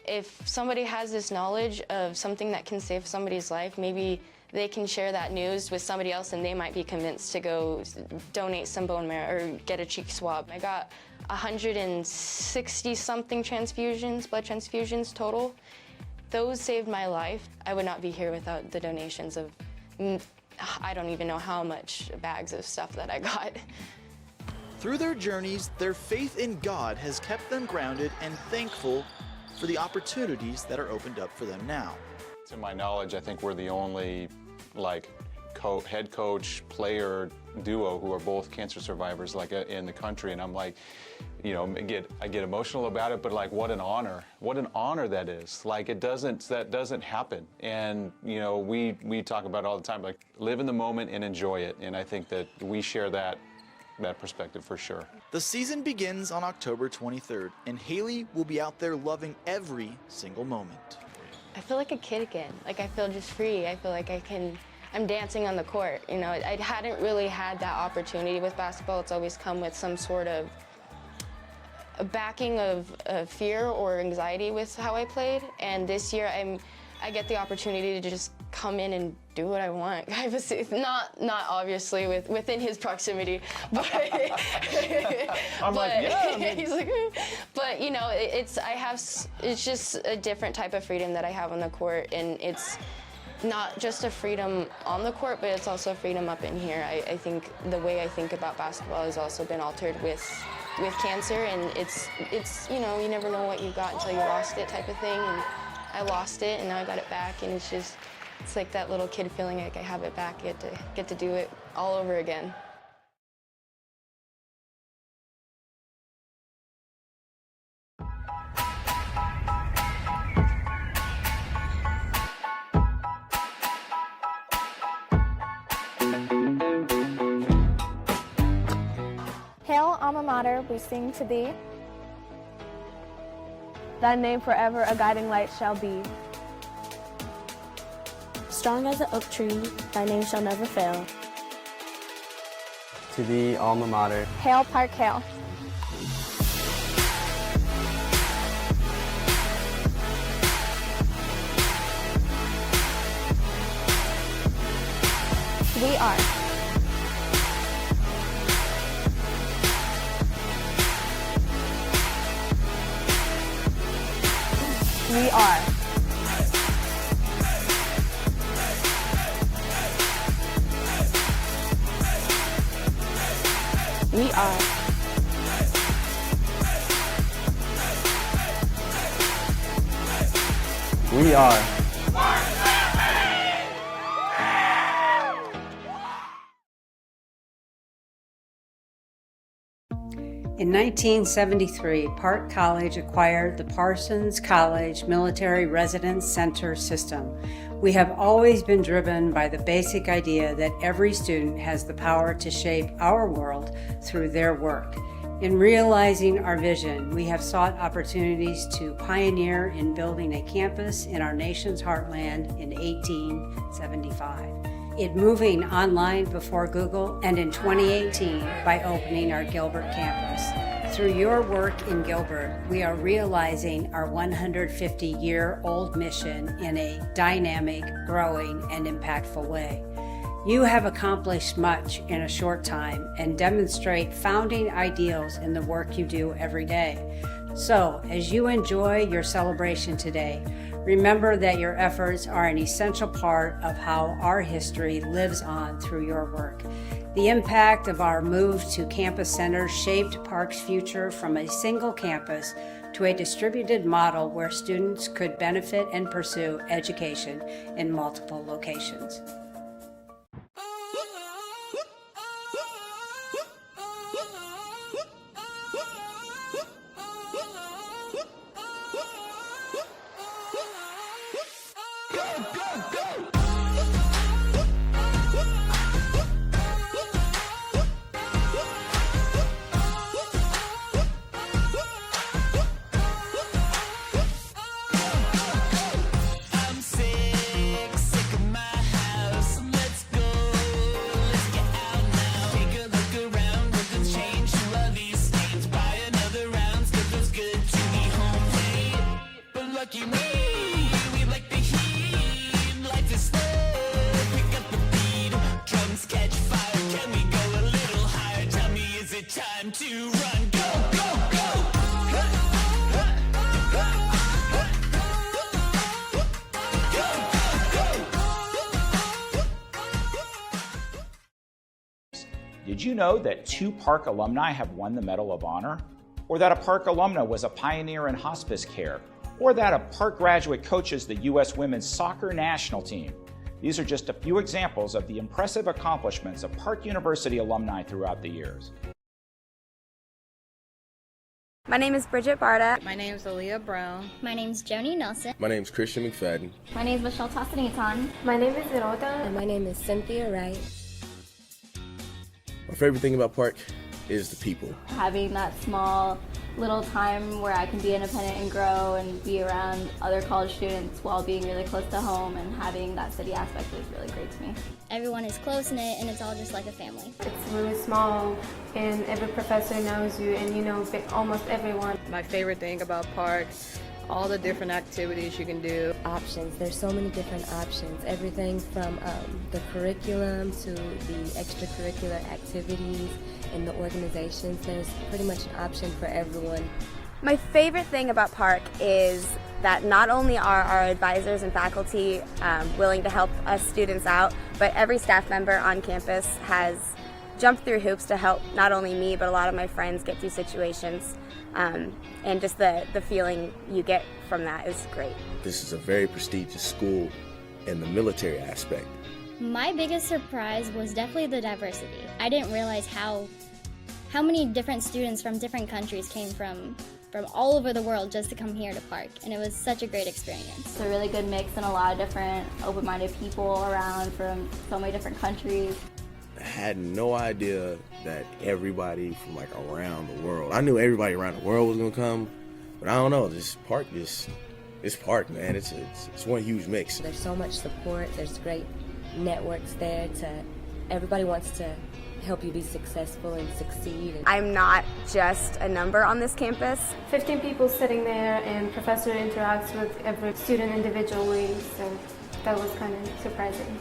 If somebody has this knowledge of something that can save somebody's life, maybe they can share that news with somebody else and they might be convinced to go donate some bone marrow or get a cheek swab. I got 160-something transfusions, blood transfusions total. Those saved my life. I would not be here without the donations of, I don't even know how much bags of stuff that I got. Through their journeys, their faith in God has kept them grounded and thankful for the opportunities that are opened up for them now. To my knowledge, I think we're the only head coach player duo who are both cancer survivors in the country, and I'm like, you know, I get emotional about it, but like, what an honor that is. Like, that doesn't happen. And you know, we talk about it all the time, like, live in the moment and enjoy it. And I think that we share that perspective for sure. The season begins on October 23rd, and Haley will be out there loving every single moment. I feel like a kid again. Like, I feel just free. I feel like I'm dancing on the court. You know, I hadn't really had that opportunity with basketball. It's always come with some sort of a backing of fear or anxiety with how I played. And this year, I get the opportunity to just come in and do what I want. Not obviously within his proximity, but I'm like, yeah. He's like, but you know, it's just a different type of freedom that I have on the court, and it's not just a freedom on the court, but it's also a freedom up in here. I think the way I think about basketball has also been altered with cancer, and it's you know, you never know what you got until you lost it type of thing. And I lost it, and now I got it back, and it's like that little kid feeling like I have it back, get to do it all over again. Hail, alma mater, we sing to thee. Thy name forever a guiding light shall be. Strong as an oak tree, thy name shall never fail. To thee, alma mater. Hail, Park, hail. We are. We are. We are. We are. In 1973, Park College acquired the Parsons College Military Residence Center system. We have always been driven by the basic idea that every student has the power to shape our world through their work. In realizing our vision, we have sought opportunities to pioneer in building a campus in our nation's heartland in 1875. In moving online before Google, and in 2018 by opening our Gilbert campus. Through your work in Gilbert, we are realizing our 150-year-old mission in a dynamic, growing, and impactful way. You have accomplished much in a short time and demonstrate founding ideals in the work you do every day. So, as you enjoy your celebration today, Remember that your efforts are an essential part of how our history lives on through your work. The impact of our move to campus centers shaped Park's future from a single campus to a distributed model where students could benefit and pursue education in multiple locations. Did you know that 2 Park alumni have won the Medal of Honor? Or that a Park alumna was a pioneer in hospice care? Or that a Park graduate coaches the U.S. women's soccer national team? These are just a few examples of the impressive accomplishments of Park University alumni throughout the years. My name is Bridget Barta. My name is Aaliyah Brown. My name is Joni Nelson. My name is Christian McFadden. My name is Michelle Tasanitan. My name is Rhoda. And my name is Cynthia Wright. My favorite thing about Park is the people. Having that small little time where I can be independent and grow and be around other college students while being really close to home and having that city aspect is really great to me. Everyone is close-knit and it's all just like a family. It's really small and every professor knows you and you know almost everyone. My favorite thing about Park, all the different activities you can do. Options. There's so many different options. Everything from the curriculum to the extracurricular activities and the organizations. There's pretty much an option for everyone. My favorite thing about Park is that not only are our advisors and faculty willing to help us students out, but every staff member on campus has jumped through hoops to help not only me, but a lot of my friends get through situations. And just the feeling you get from that is great. This is a very prestigious school in the military aspect. My biggest surprise was definitely the diversity. I didn't realize how many different students from different countries came from all over the world just to come here to Park, and it was such a great experience. It's a really good mix and a lot of different open-minded people around from so many different countries. I had no idea that everybody from like around the world, I knew everybody around the world was gonna come, but I don't know, this Park, it's Park, man. It's one huge mix. There's so much support. There's great networks there. Everybody wants to help you be successful and succeed. I'm not just a number on this campus. 15 people sitting there and professor interacts with every student individually, so that was kind of surprising.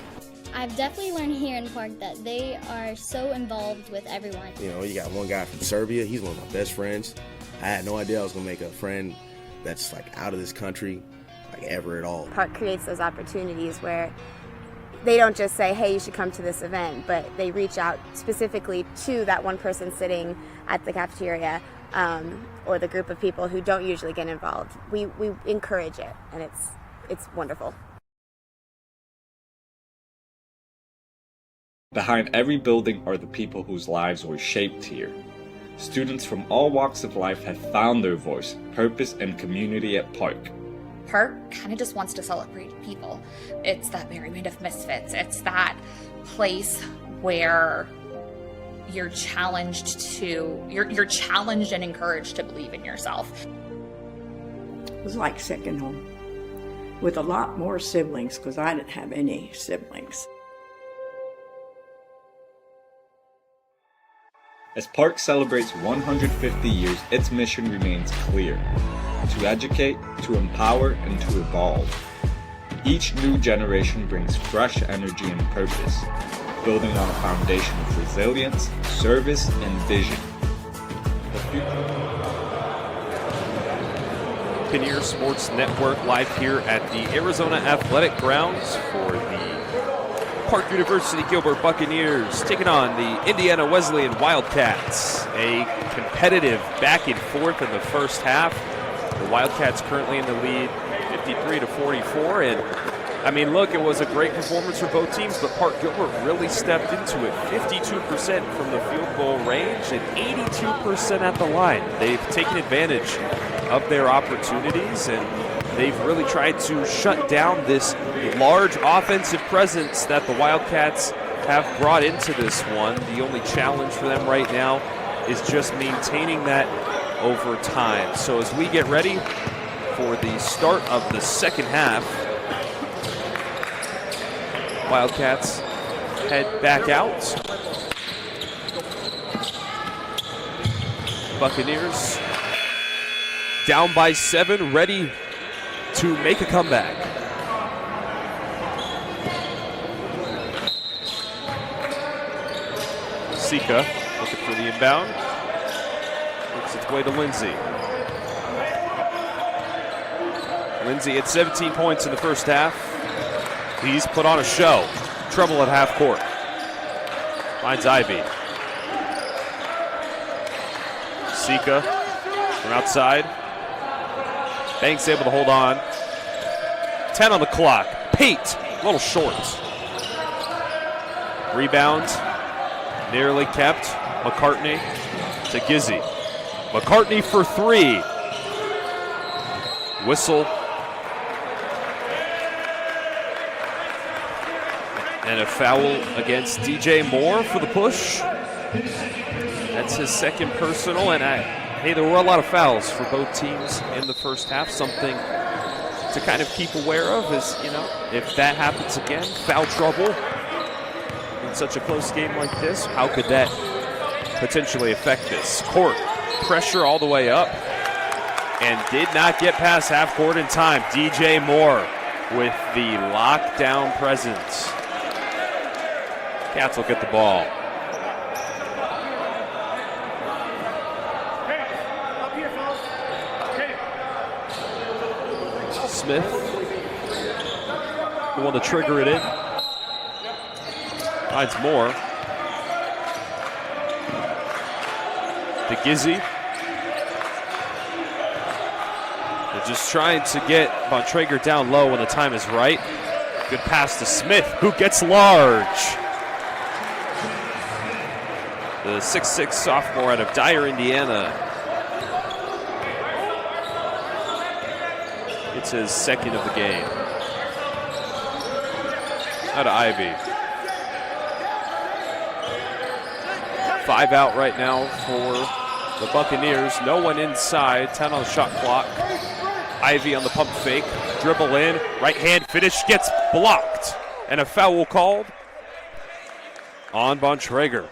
I've definitely learned here in Park that they are so involved with everyone. You know, you got one guy from Serbia, he's one of my best friends. I had no idea I was gonna make a friend that's like out of this country, like ever at all. Park creates those opportunities where they don't just say, hey, you should come to this event, but they reach out specifically to that one person sitting at the cafeteria or the group of people who don't usually get involved. We encourage it, and it's wonderful. Behind every building are the people whose lives were shaped here. Students from all walks of life have found their voice, purpose, and community at Park. Park kind of just wants to celebrate people. It's that merriment of misfits. It's that place where you're challenged you're challenged and encouraged to believe in yourself. It was like second home, with a lot more siblings because I didn't have any siblings. As Park celebrates 150 years, its mission remains clear: to educate, to empower, and to evolve. Each new generation brings fresh energy and purpose, building on a foundation of resilience, service, and vision. The future Buccaneers Sports Network, live here at the Arizona Athletic Grounds for the Park University Gilbert Buccaneers taking on the Indiana Wesleyan Wildcats. A competitive back and forth in the first half. The Wildcats currently in the lead 53-44, and I mean, look, it was a great performance for both teams, but Park Gilbert really stepped into it. 52% from the field goal range and 82% at the line. They've taken advantage of their opportunities, and they've really tried to shut down this large offensive presence that the Wildcats have brought into this one. The only challenge for them right now is just maintaining that over time. So as we get ready for the start of the second half, Wildcats head back out. Buccaneers down by 7, ready to make a comeback. Sika looking for the inbound. Works its way to Lindsay. Lindsay had 17 points in the first half. He's put on a show. Trouble at half court. Finds Ivy. Sika from outside. Banks able to hold on. 10 on the clock. Pate, a little short. Rebound, nearly kept. McCartney to Gizzy. McCartney for 3. Whistle. And a foul against DJ Moore for the push. That's his second personal, and hey, there were a lot of fouls for both teams in the first half. Something to kind of keep aware of is, you know, if that happens again, foul trouble in such a close game like this, how could that potentially affect this? Court, pressure all the way up, and did not get past half court in time. DJ Moore with the lockdown presence. Cats will get the ball. Smith, the one to trigger it in. Finds Moore. To Gizzy. They're just trying to get Bontrager down low when the time is right. Good pass to Smith, who gets large. The 6'6" sophomore out of Dyer, Indiana. It's his second of the game. Out of Ivy. 5 out right now for the Buccaneers. No one inside. 10 on the shot clock. Ivy on the pump fake. Dribble in. Right hand finish gets blocked. And a foul called on Bontrager.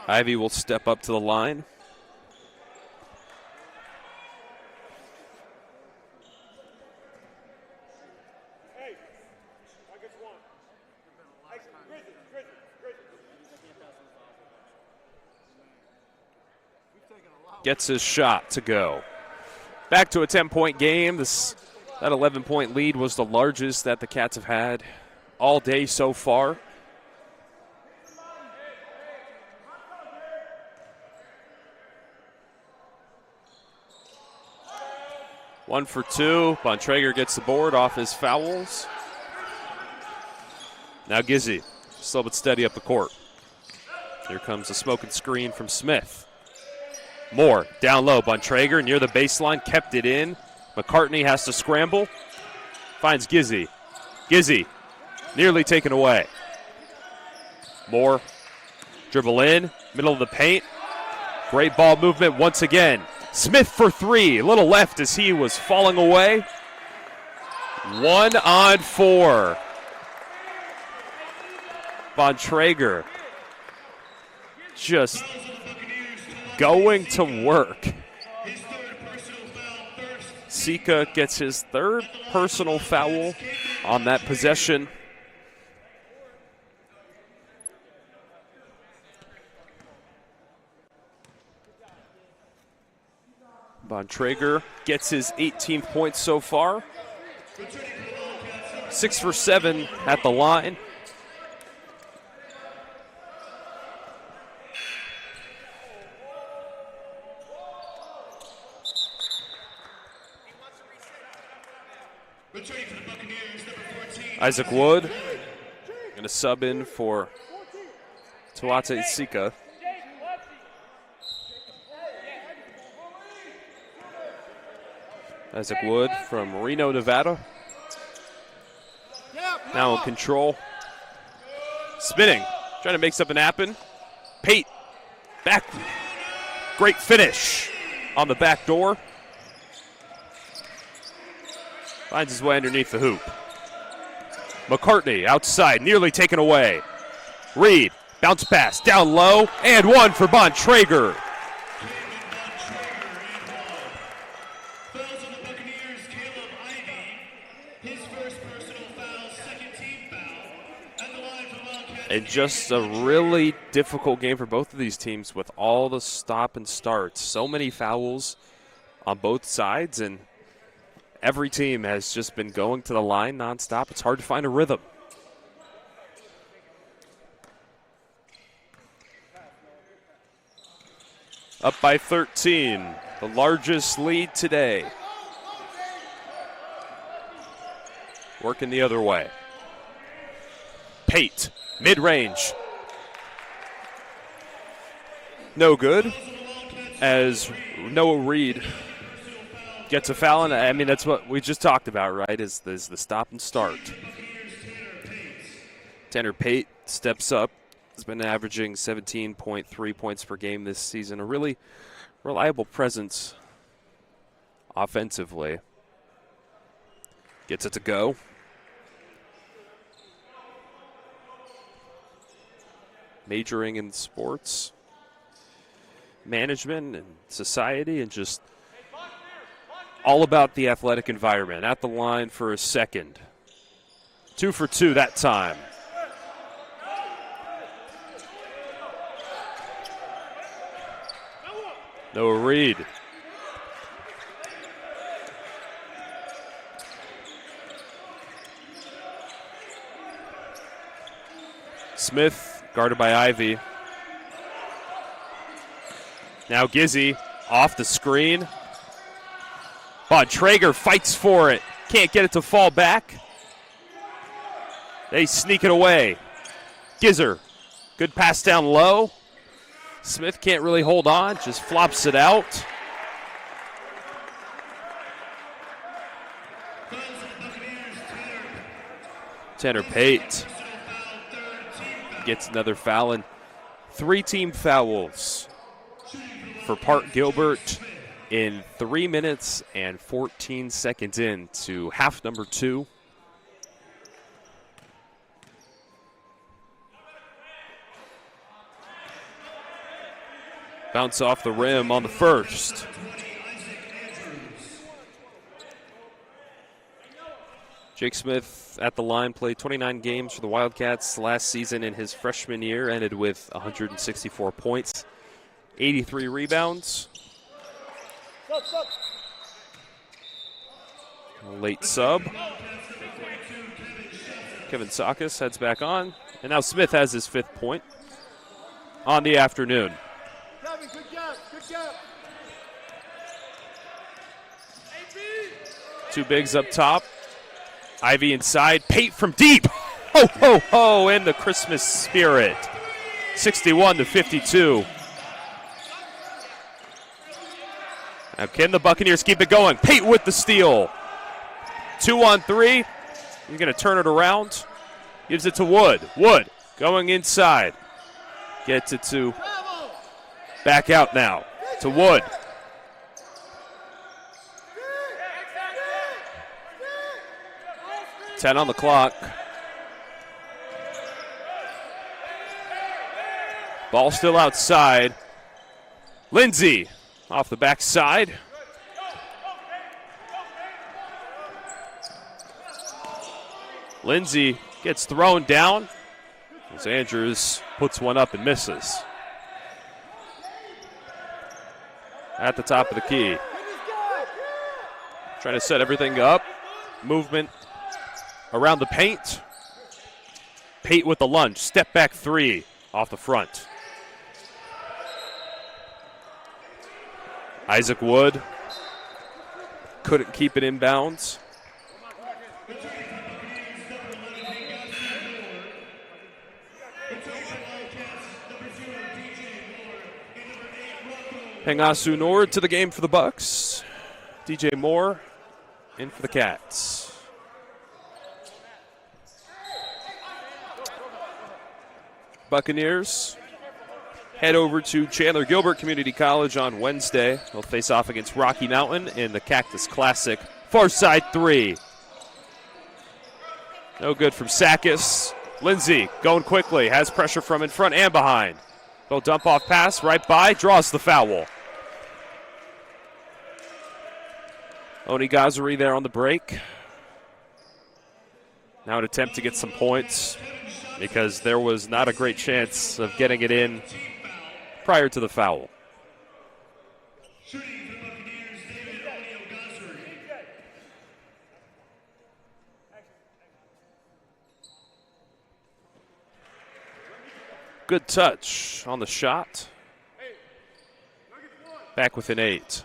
Ivy will step up to the line. Gets his shot to go. Back to a 10-point game. That 11-point lead was the largest that the Cats have had all day so far. One for 2. Bontrager gets the board off his fouls. Now Gizzy, slow but steady up the court. Here comes a smoking screen from Smith. Moore down low. Bontrager near the baseline, kept it in. McCartney has to scramble. Finds Gizzy. Gizzy nearly taken away. Moore dribble in, middle of the paint. Great ball movement once again. Smith for 3, a little left as he was falling away. 1 on 4. Bontrager just going to work. Sika gets his 3rd personal foul on that possession. Bontrager gets his 18th point so far. 6 for 7 at the line. Isaac Wood going to sub in for Tuate Sika. Isaac Wood from Reno, Nevada. Now in control. Spinning, trying to make something happen. Pate, back. Great finish on the back door. Finds his way underneath the hoop. McCartney outside, nearly taken away. Reed, bounce pass, down low, and one for Bontrager. And just a really difficult game for both of these teams with all the stop and starts. So many fouls on both sides, and every team has just been going to the line nonstop. It's hard to find a rhythm. Up by 13, the largest lead today. Working the other way. Pate, mid-range. No good, as Noah Reed gets a foul, and I mean, that's what we just talked about, right, is the stop and start. Tanner Pate steps up. He's been averaging 17.3 points per game this season. A really reliable presence offensively. Gets it to go. Majoring in sports management and society, and just all about the athletic environment. At the line for a second. 2 for 2 that time. Noah Reed. Smith guarded by Ivy. Now Gizzy off the screen. Bontrager fights for it. Can't get it to fall back. They sneak it away. Gizzer. Good pass down low. Smith can't really hold on. Just flops it out. Tanner Pate gets another foul, and 3 team fouls for Park Gilbert in 3 minutes and 14 seconds into half number 2. Bounce off the rim on the first. Jake Smith at the line played 29 games for the Wildcats last season. In his freshman year, ended with 164 points, 83 rebounds. A late sub. Kevin Sakis heads back on, and now Smith has his 5th point on the afternoon. Two bigs up top. Ivy inside. Pate from deep. Ho, ho, ho, in the Christmas spirit. 61-52. Now can the Buccaneers keep it going? Pate with the steal. 2 on 3. He's going to turn it around. Gives it to Wood. Wood going inside. Gets it to back out now to Wood. Ten on the clock. Ball still outside. Lindsay off the backside. Lindsay gets thrown down as Andrews puts one up and misses. At the top of the key. Trying to set everything up. Movement around the paint. Pate with the lunge. Step back three off the front. Isaac Wood couldn't keep it in bounds. Pengasu Nord to the game for the Bucks. DJ Moore in for the Cats. Buccaneers head over to Chandler Gilbert Community College on Wednesday. They'll face off against Rocky Mountain in the Cactus Classic. Far side three. No good from Sakis. Lindsay going quickly, has pressure from in front and behind. They'll dump off pass right by, draws the foul. Oni Gazari there on the break. Now an attempt to get some points because there was not a great chance of getting it in prior to the foul. Good touch on the shot. Back within 8.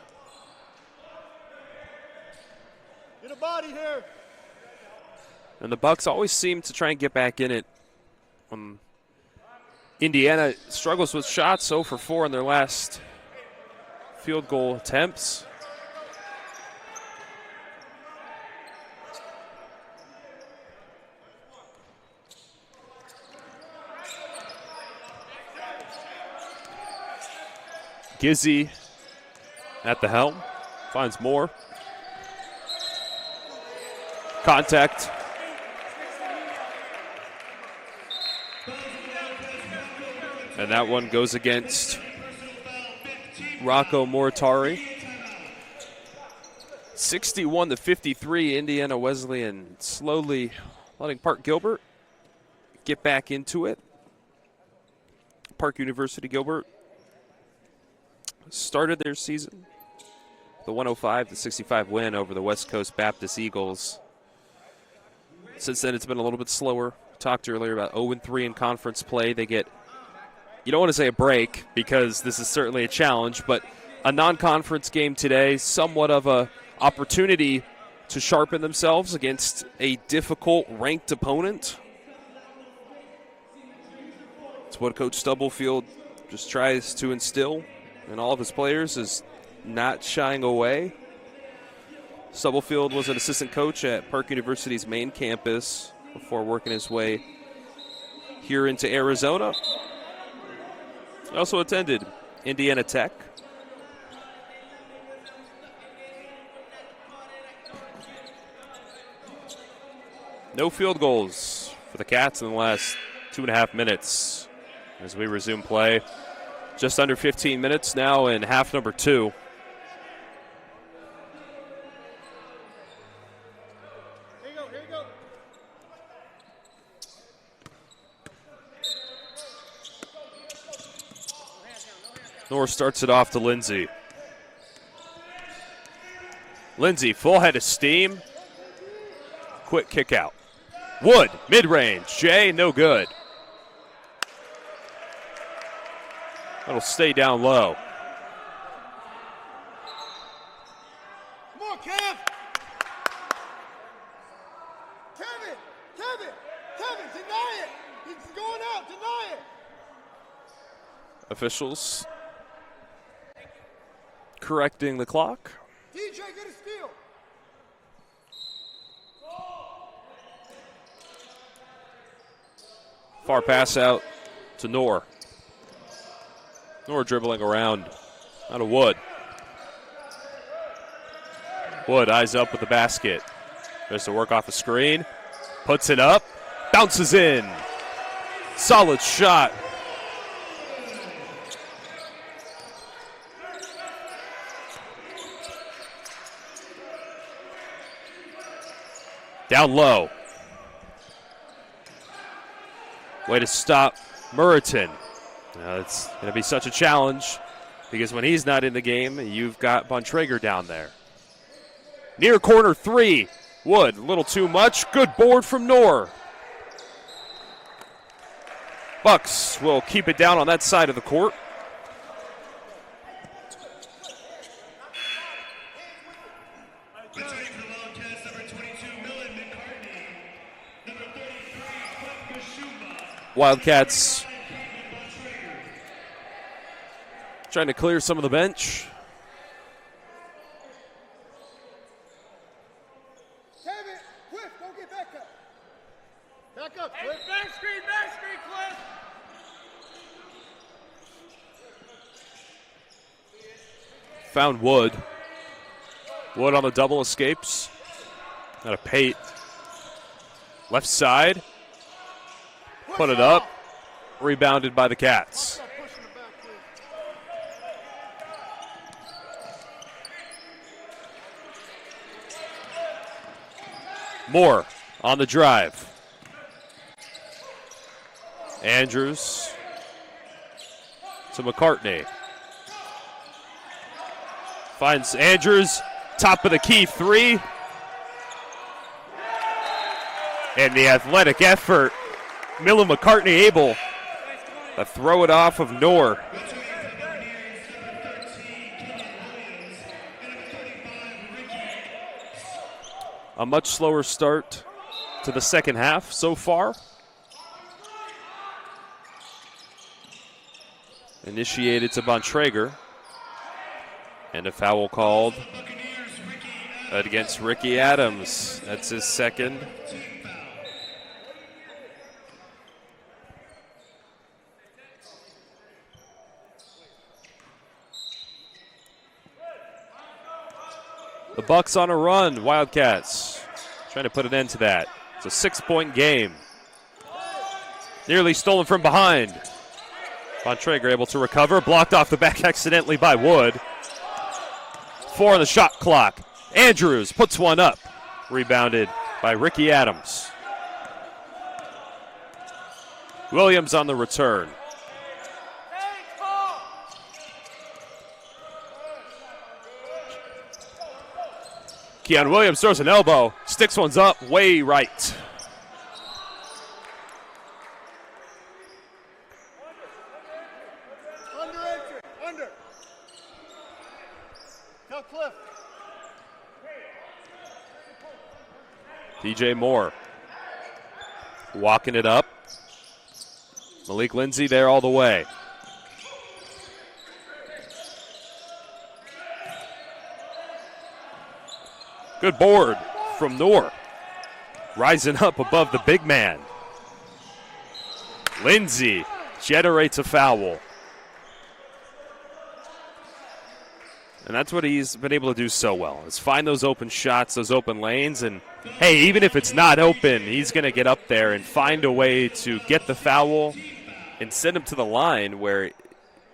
Get a body here. And the Bucks always seem to try and get back in it. Indiana struggles with shots, 0 for 4 in their last field goal attempts. Gizzy at the helm, finds Moore. Contact. And that one goes against Rocco Moritari. 61-53, Indiana Wesleyan slowly letting Park Gilbert get back into it. Park University Gilbert started their season, the 105-65 win over the West Coast Baptist Eagles. Since then, it's been a little bit slower. Talked earlier about 0-3 in conference play. They get, you don't want to say a break because this is certainly a challenge, but a non-conference game today, somewhat of a opportunity to sharpen themselves against a difficult ranked opponent. It's what Coach Stubblefield just tries to instill in all of his players, is not shying away. Stubblefield was an assistant coach at Park University's main campus before working his way here into Arizona. He also attended Indiana Tech. No field goals for the Cats in the last 2.5 minutes as we resume play. Just under 15 minutes now in half number 2. Here you go. North starts it off to Lindsay. Lindsay, full head of steam. Quick kick out. Wood, mid-range. Jay, no good. That'll stay down low. Come on, Kev. Kevin, deny it. He's going out, deny it. Officials correcting the clock. DJ, get a steal. Far pass out to Noor. Noor dribbling around. Out of Wood. Wood eyes up with the basket. Tries to work off a screen. Puts it up. Bounces in. Solid shot. Down low. Way to stop Muriton. It's going to be such a challenge because when he's not in the game, you've got Bontrager down there. Near corner three. Wood, a little too much. Good board from Knorr. Bucks will keep it down on that side of the court. Wildcats trying to clear some of the bench. Cliff, don't get back up. Back up, Cliff. Back screen, Cliff. Found Wood. Wood on the double escapes. Got a Pate. Left side. Put it up. Rebounded by the Cats. Moore on the drive. Andrews to McCartney. Finds Andrews, top of the key three. And the athletic effort. Miller McCartney able to throw it off of Knorr. A much slower start to the second half so far. Initiated to Bontrager. And a foul called against Ricky Adams. That's his second. The Bucks on a run. Wildcats trying to put an end to that. It's a 6-point game. Nearly stolen from behind. Bontrager able to recover. Blocked off the back accidentally by Wood. 4 on the shot clock. Andrews puts one up. Rebounded by Ricky Adams. Williams on the return. Keon Williams throws an elbow, sticks one's up, way right. Under. Tell Cliff. DJ Moore walking it up. Malik Lindsay there all the way. Good board from Knorr. Rising up above the big man. Lindsay generates a foul. And that's what he's been able to do so well, is find those open shots, those open lanes. And, hey, even if it's not open, he's going to get up there and find a way to get the foul and send him to the line where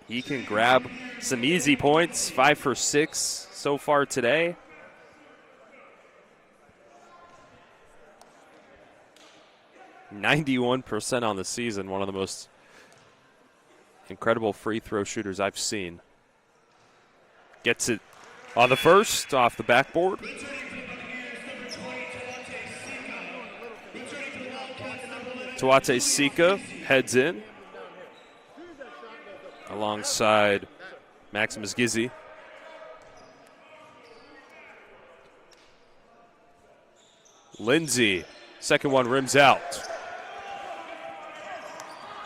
he can grab some easy points. 5 for 6 so far today. %91% on the season, one of the most incredible free throw shooters I've seen. Gets it on the first, off the backboard. Tuate Sika heads in alongside Maximus Gizzi. Lindsay, second one rims out.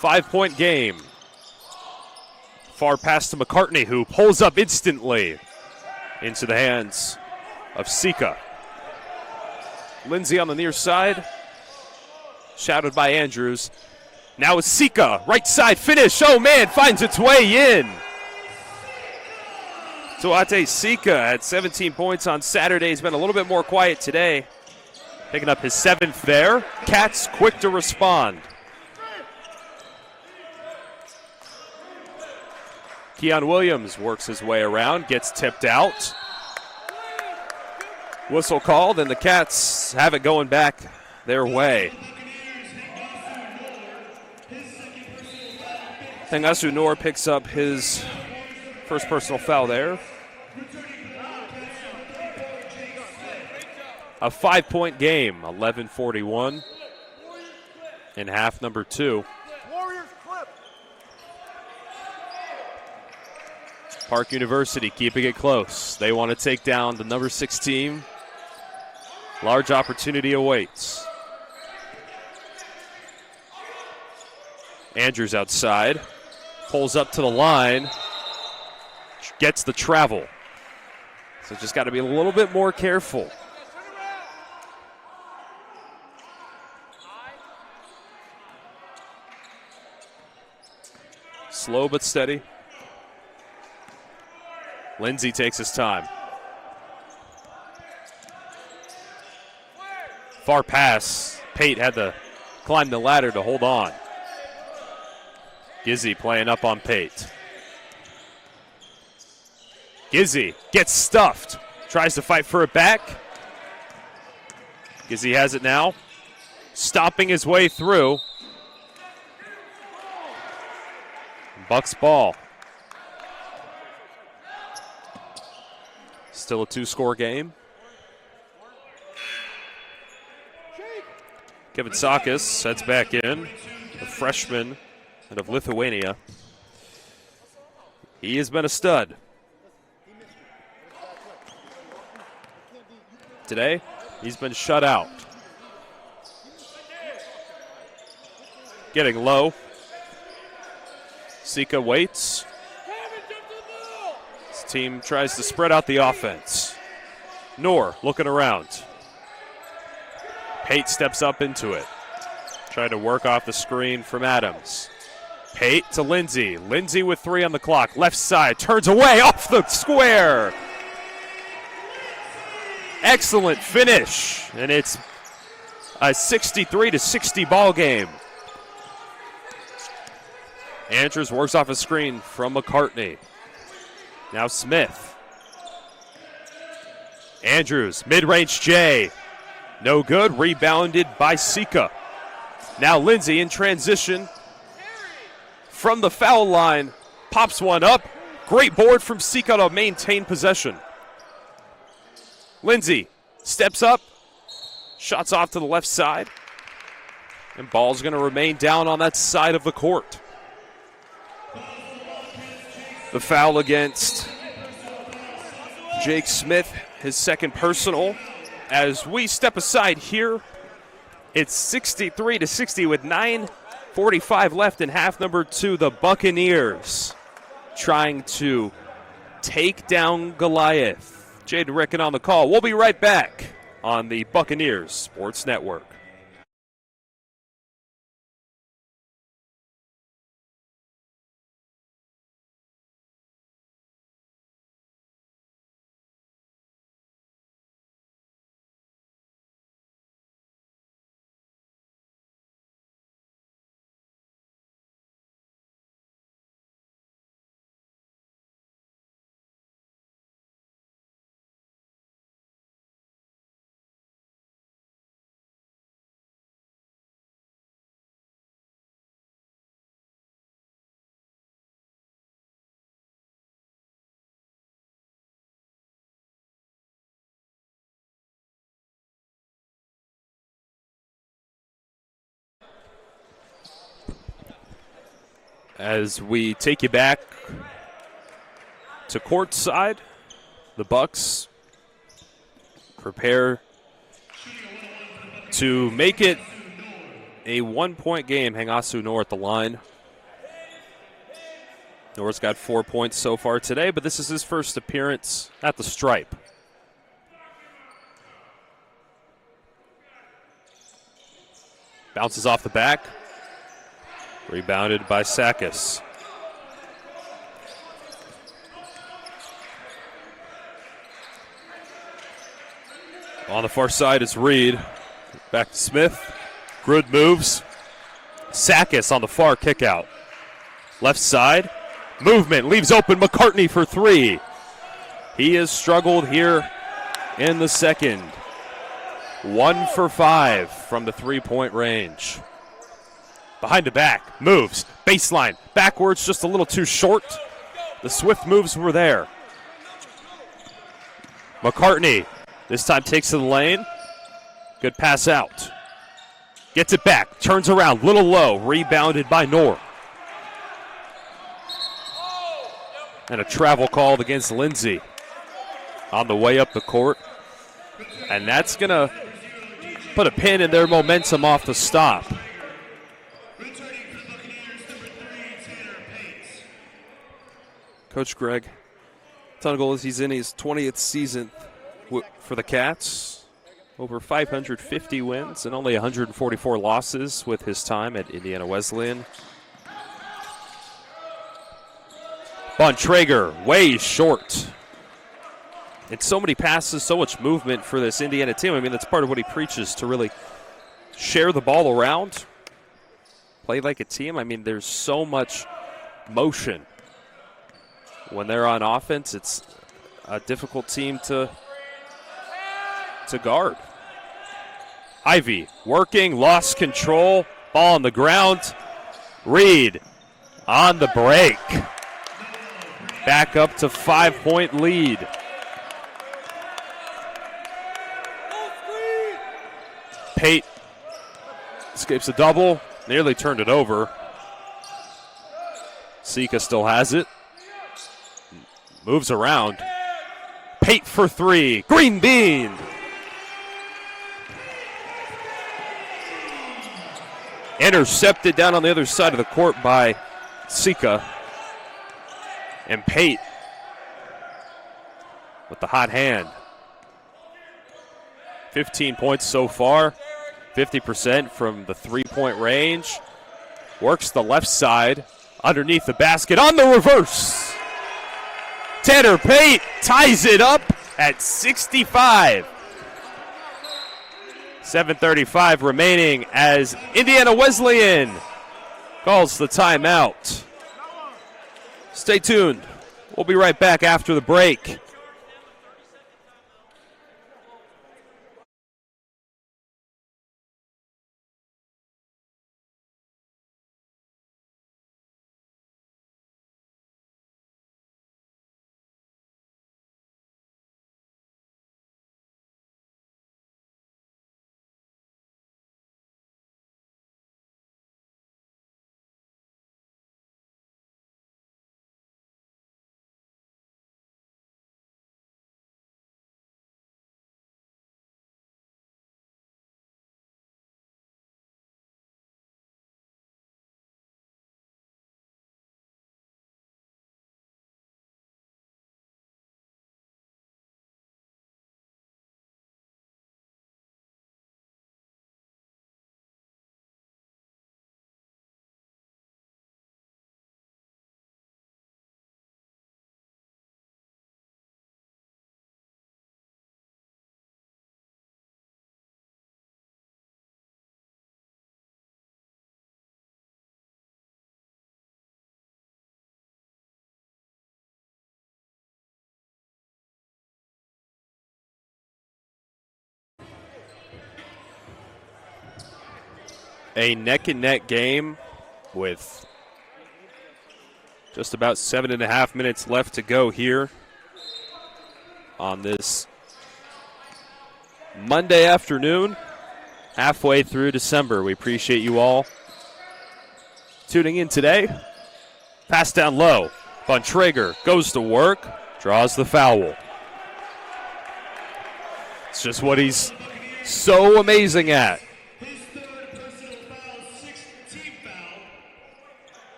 5-point game. Far pass to McCartney, who pulls up instantly into the hands of Sika. Lindsay on the near side. Shouted by Andrews. Now is Sika, right side finish. Oh man, finds its way in. Tuate Sika had 17 points on Saturday. He's been a little bit more quiet today. Picking up his 7th there. Cats quick to respond. Keon Williams works his way around, gets tipped out. Whistle called, and the Cats have it going back their way. Tengasu Knorr picks up his first personal foul there. a 5-point game, 11:41 in half number 2. Park University keeping it close. They want to take down the number 6 team. Large opportunity awaits. Andrews outside. Pulls up to the line. Gets the travel. So just got to be a little bit more careful. Slow but steady. Lindsay takes his time. Far pass. Pate had to climb the ladder to hold on. Gizzy playing up on Pate. Gizzy gets stuffed. Tries to fight for it back. Gizzy has it now. Stopping his way through. Bucks ball. Still a 2-score game. Kevin Sakis heads back in, a freshman out of Lithuania. He has been a stud. Today, he's been shut out. Getting low. Sika waits. His team tries to spread out the offense. Noor looking around. Pate steps up into it. Trying to work off the screen from Adams. Pate to Lindsay. Lindsay with 3 on the clock. Left side. Turns away off the square. Excellent finish. And it's a 63-60 ball game. Andrews works off a screen from McCartney. Now Smith. Andrews, mid-range J. No good, rebounded by Sika. Now Lindsay in transition from the foul line. Pops one up. Great board from Sika to maintain possession. Lindsay steps up. Shots off to the left side. And ball's going to remain down on that side of the court. The foul against Jake Smith, his second personal. As we step aside here, it's 63-60 with 9:45 left in half number 2. The Buccaneers trying to take down Goliath. Jaden Ricken on the call. We'll be right back on the Buccaneers Sports Network. As we take you back to courtside, the Bucks prepare to make it a 1-point game. Hangasu Noor at the line. Noor's got 4 points so far today, but this is his first appearance at the stripe. Bounces off the back. Rebounded by Sakis. On the far side is Reed. Back to Smith. Good moves. Sakis on the far kick out. Left side. Movement leaves open McCartney for 3. He has struggled here in the second. 1 for 5 from the 3-point range. Behind the back, moves, baseline, backwards, just a little too short. The swift moves were there. McCartney this time takes to the lane, Good pass out. Gets it back, turns around, little low, rebounded by Noor. And a travel called against Lindsay on the way up the court. And that's going to put a pin in their momentum off the stop. Coach Greg Tunagel, he's in his 20th season for the Cats. Over 550 wins and only 144 losses with his time at Indiana Wesleyan. Bontrager way short. And so many passes, so much movement for this Indiana team. I mean, that's part of what he preaches, to really share the ball around, play like a team. I mean, there's so much motion. When they're on offense, it's a difficult team to guard. Ivy working, lost control, ball on the ground. Reed on the break. Back up to 5-point lead. Pate escapes a double, nearly turned it over. Sika still has it. Moves around. Pate for three. Green bean. Intercepted down on the other side of the court by Sika. And Pate with the hot hand. 15 points so far. 50% from the three-point range. Works the left side. Underneath the basket on the reverse. Tanner Pate ties it up at 65. 7:35 remaining as Indiana Wesleyan calls the timeout. Stay tuned. We'll be right back after the break. A neck-and-neck game with just about 7.5 minutes left to go here on this Monday afternoon, halfway through December. We appreciate you all tuning in today. Pass down low. Bontrager goes to work, draws the foul. It's just what he's so amazing at.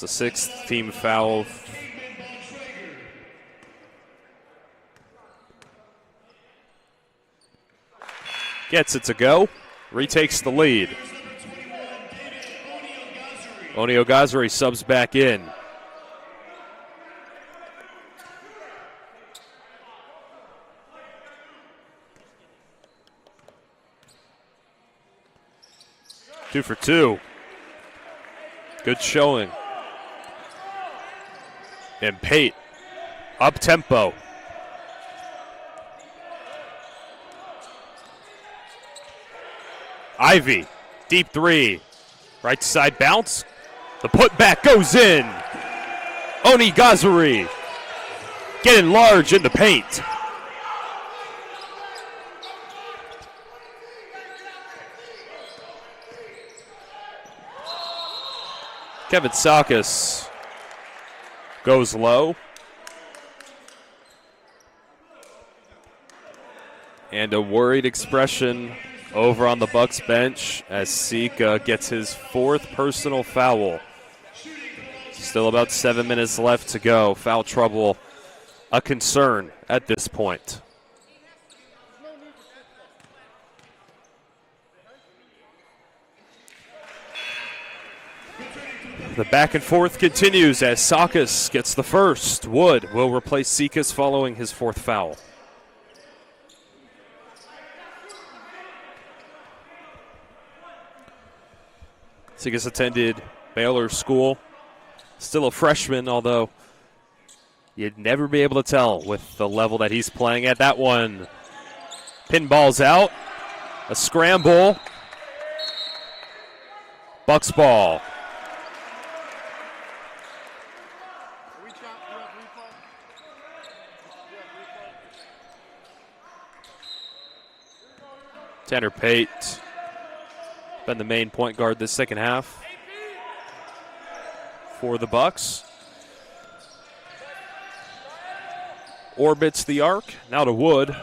The sixth team foul. Gets it to go. Retakes the lead. Oni-Ogazari subs back in. Two for two. Good showing. And Pate, up tempo. Ivy, deep three. Right side bounce. The putback goes in. Oni-Ogazari getting large in the paint. Kevin Sakis goes low. And a worried expression over on the Bucks bench as Sika gets his 4th personal foul. Still about 7 minutes left to go. Foul trouble a concern at this point. The back and forth continues as Sakis gets the first. Wood will replace Sikas following his 4th foul. Sikas attended Baylor School. Still a freshman, although you'd never be able to tell with the level that he's playing at. That one pinballs out. A scramble. Bucks ball. Tanner Pate been the main point guard this second half for the Bucks. Orbits the arc. Now to Wood.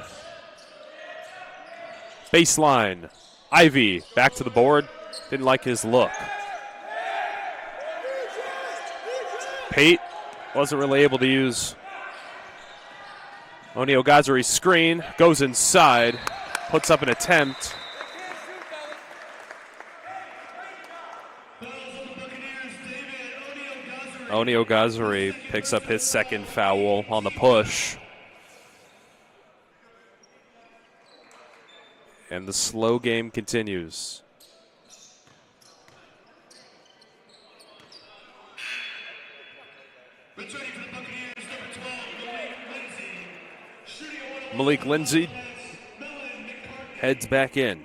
Baseline. Ivy back to the board. Didn't like his look. Pate wasn't really able to use Oni Ogazari's screen. Goes inside. Puts up an attempt. Oni Ogazari picks up his 2nd foul on the push. And the slow game continues. Malik Lindsay heads back in.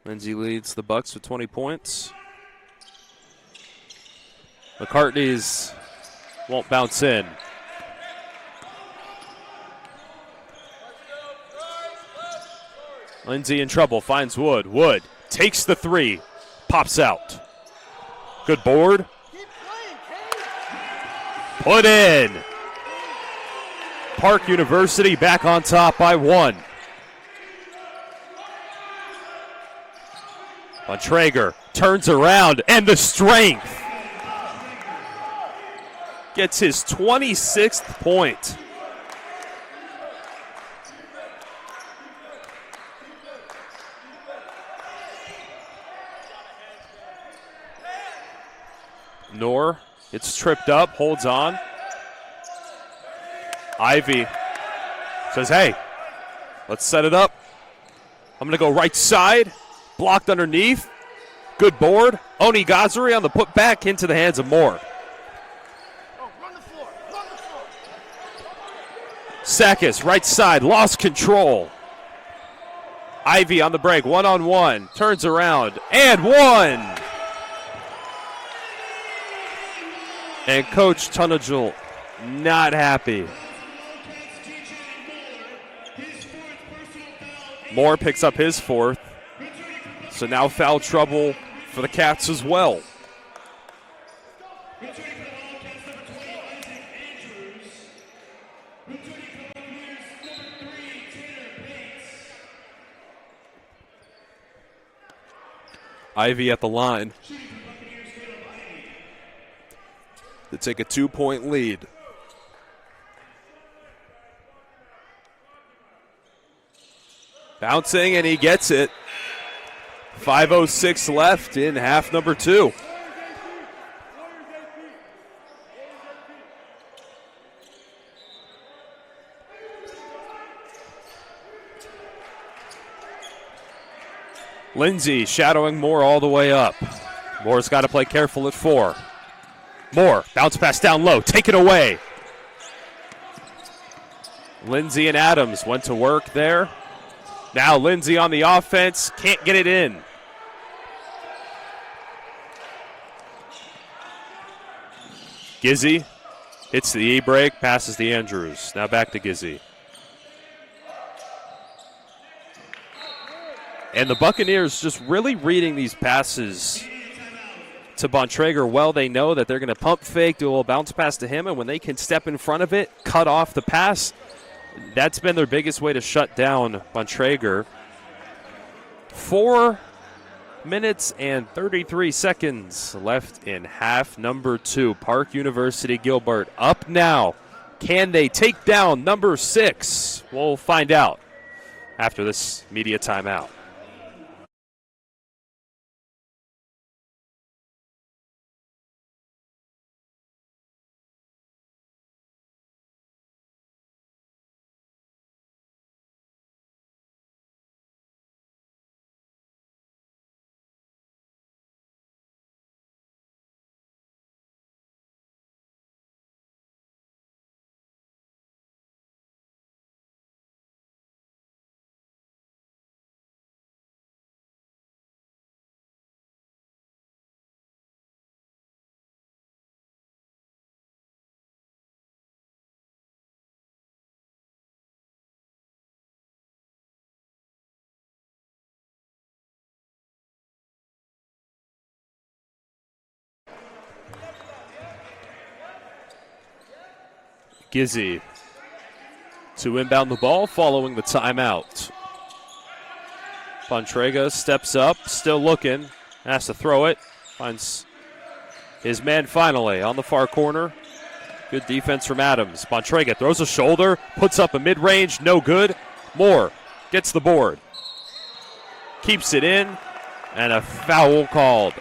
Lindsay leads the Bucks with 20 points. McCartney's won't bounce in. Lindsay in trouble, finds Wood. Wood takes the 3, pops out. Good board. Put in. Park University back on top by 1. Traeger turns around, and the strength. Gets his 26th point. Noor gets tripped up, holds on. Ivy says, hey, let's set it up. I'm going to go right side. Blocked underneath. Good board. Oni Gazari on the putback into the hands of Moore. Sakis, right side, lost control. Ivy on the break, 1-on-1. Turns around, and 1. And Coach Tunajul not happy. Moore picks up his 4th. So now foul trouble for the Cats as well. Ivy at the line to take a 2-point lead. Bouncing, and he gets it. 5:06 left in half number 2. Lindsay shadowing Moore all the way up. Moore's got to play careful at 4. Moore, bounce pass down low, take it away. Lindsay and Adams went to work there. Now Lindsay on the offense, can't get it in. Gizzy hits the E-break, passes to Andrews. Now back to Gizzy. And the Buccaneers just really reading these passes to Bontrager well. They know that they're going to pump fake, do a little bounce pass to him, and when they can step in front of it, cut off the pass, that's been their biggest way to shut down Bontrager. 4 minutes and 33 seconds left in half number 2. Park University Gilbert up now. Can they take down number 6? We'll find out after this media timeout. Gizzy to inbound the ball following the timeout. Bontrager steps up, still looking, has to throw it, finds his man finally on the far corner. Good defense from Adams. Bontrager throws a shoulder, puts up a mid-range, no good. Moore gets the board, keeps it in, and a foul called.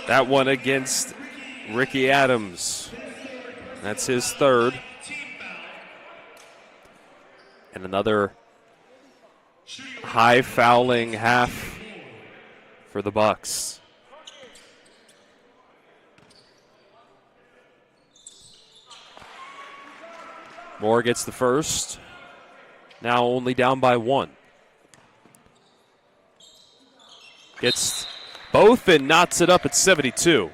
That one against Ricky Adams. That's his third. And another high fouling half for the Bucks. Moore gets the first. Now only down by 1. Gets both and knots it up at 72.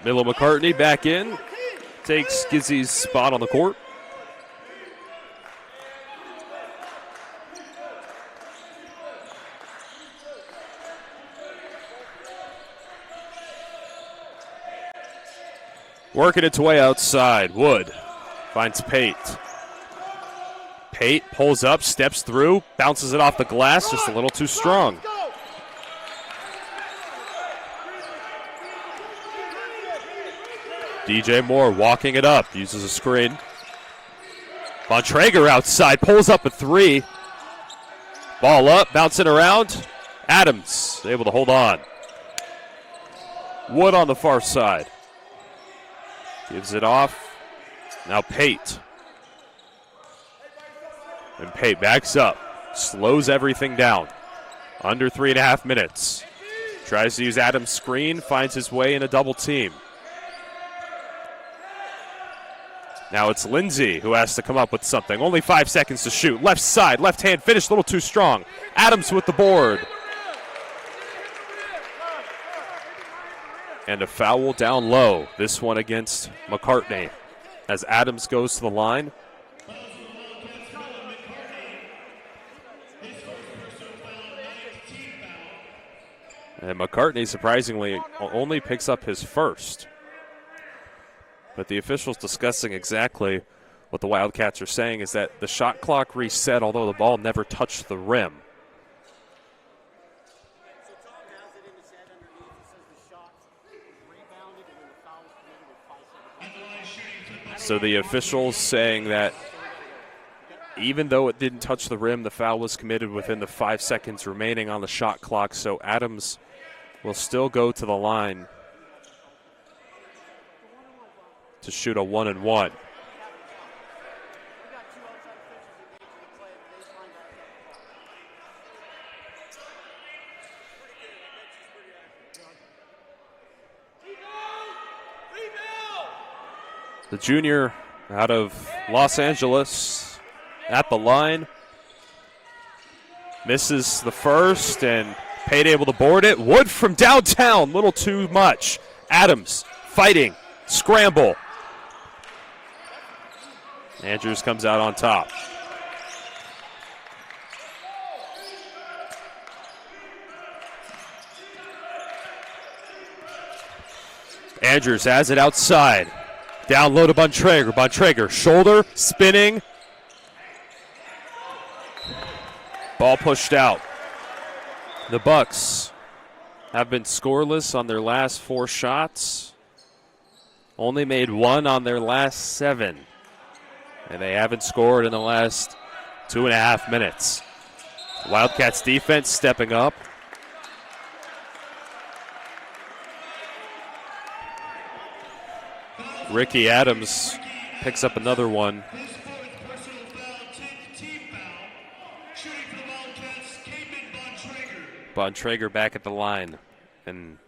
Milo McCartney back in, takes Gizzy's spot on the court. Working its way outside. Wood finds Pate. Pate pulls up, steps through, bounces it off the glass, just a little too strong. DJ Moore walking it up, uses a screen. Bontrager outside, pulls up a 3. Ball up, bouncing around. Adams able to hold on. Wood on the far side. Gives it off. Now Pate. And Pate backs up, slows everything down. Under 3.5 minutes. Tries to use Adams' screen, finds his way in a double team. Now it's Lindsay who has to come up with something. Only 5 seconds to shoot. Left side, left hand finish, a little too strong. Adams with the board. And a foul down low. This one against McCartney as Adams goes to the line. And McCartney surprisingly only picks up his first. But the officials discussing exactly what the Wildcats are saying is that the shot clock reset, although the ball never touched the rim. So the officials saying that even though it didn't touch the rim, the foul was committed within the 5 seconds remaining on the shot clock. So Adams will still go to the line to shoot a 1-and-1. The junior out of Los Angeles at the line. Misses the first, and Pate able to board it. Wood from downtown, little too much. Adams fighting, scramble. Andrews comes out on top. Andrews has it outside. Down low to Bontrager. Bontrager, shoulder, spinning. Ball pushed out. The Bucks have been scoreless on their last 4 shots. Only made 1 on their last 7. And they haven't scored in the last 2.5 minutes. Wildcats defense stepping up. Ricky Adams picks up another one. Bontrager back at the line. And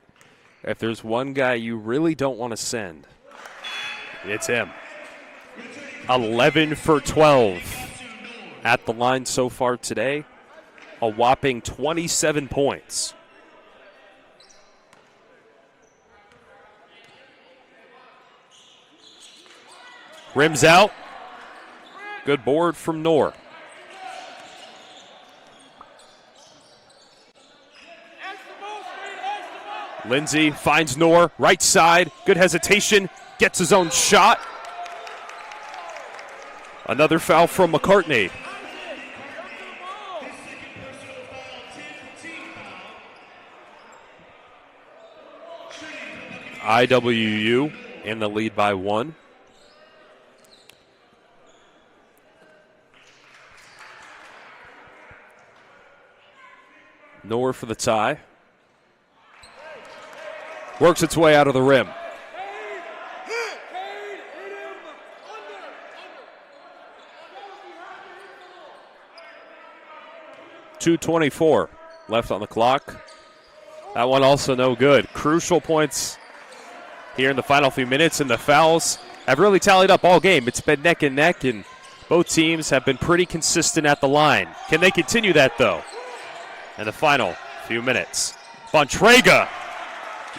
if there's one guy you really don't want to send, it's him. 11 for 12 at the line so far today. A whopping 27 points. Rims out. Good board from Knorr. Lindsay finds Knorr, right side, good hesitation, gets his own shot. Another foul from McCartney. IWU in the lead by 1. Knorr for the tie. Works its way out of the rim. .224 left on the clock. That one also no good. Crucial points here in the final few minutes, and the fouls have really tallied up all game. It's been neck and neck, and both teams have been pretty consistent at the line. Can they continue that, though? In the final few minutes. Bontrager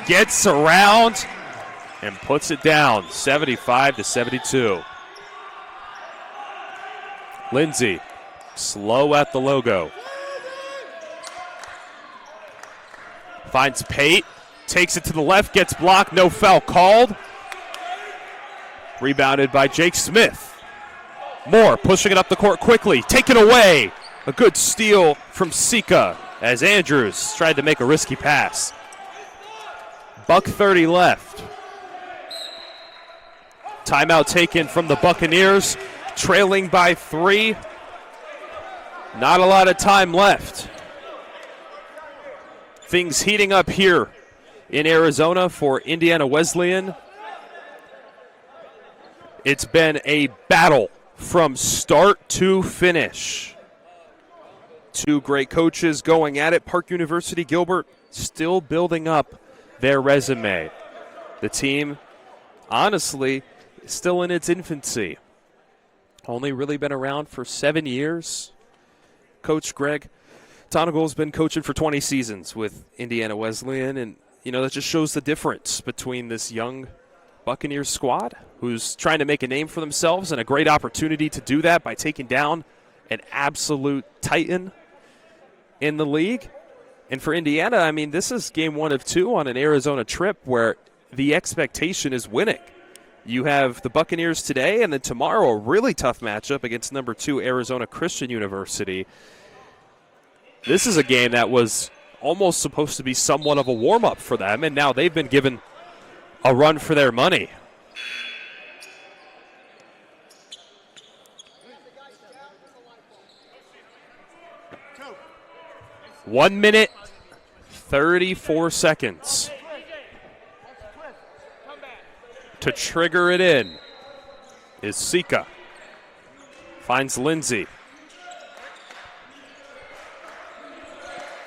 gets around and puts it down, 75-72. Lindsay, slow at the logo. Finds Pate, takes it to the left, gets blocked, no foul called. Rebounded by Jake Smith. Moore pushing it up the court quickly, taken away. A good steal from Sika as Andrews tried to make a risky pass. $1:30 left. Timeout taken from the Buccaneers, trailing by 3. Not a lot of time left. Things heating up here in Arizona for Indiana Wesleyan. It's been a battle from start to finish. 2 great coaches going at it. Park University, Gilbert still building up their resume. The team, honestly, is still in its infancy. Only really been around for 7 years. Coach Greg Tonagol's been coaching for 20 seasons with Indiana Wesleyan, and that just shows the difference between this young Buccaneers squad, who's trying to make a name for themselves, and a great opportunity to do that by taking down an absolute titan in the league. And for Indiana, this is game 1 of 2 on an Arizona trip where the expectation is winning. You have the Buccaneers today, and then tomorrow a really tough matchup against number 2 Arizona Christian University. This is a game that was almost supposed to be somewhat of a warm-up for them, and now they've been given a run for their money. One minute, 34 seconds to trigger it in is Sika. Finds Lindsay.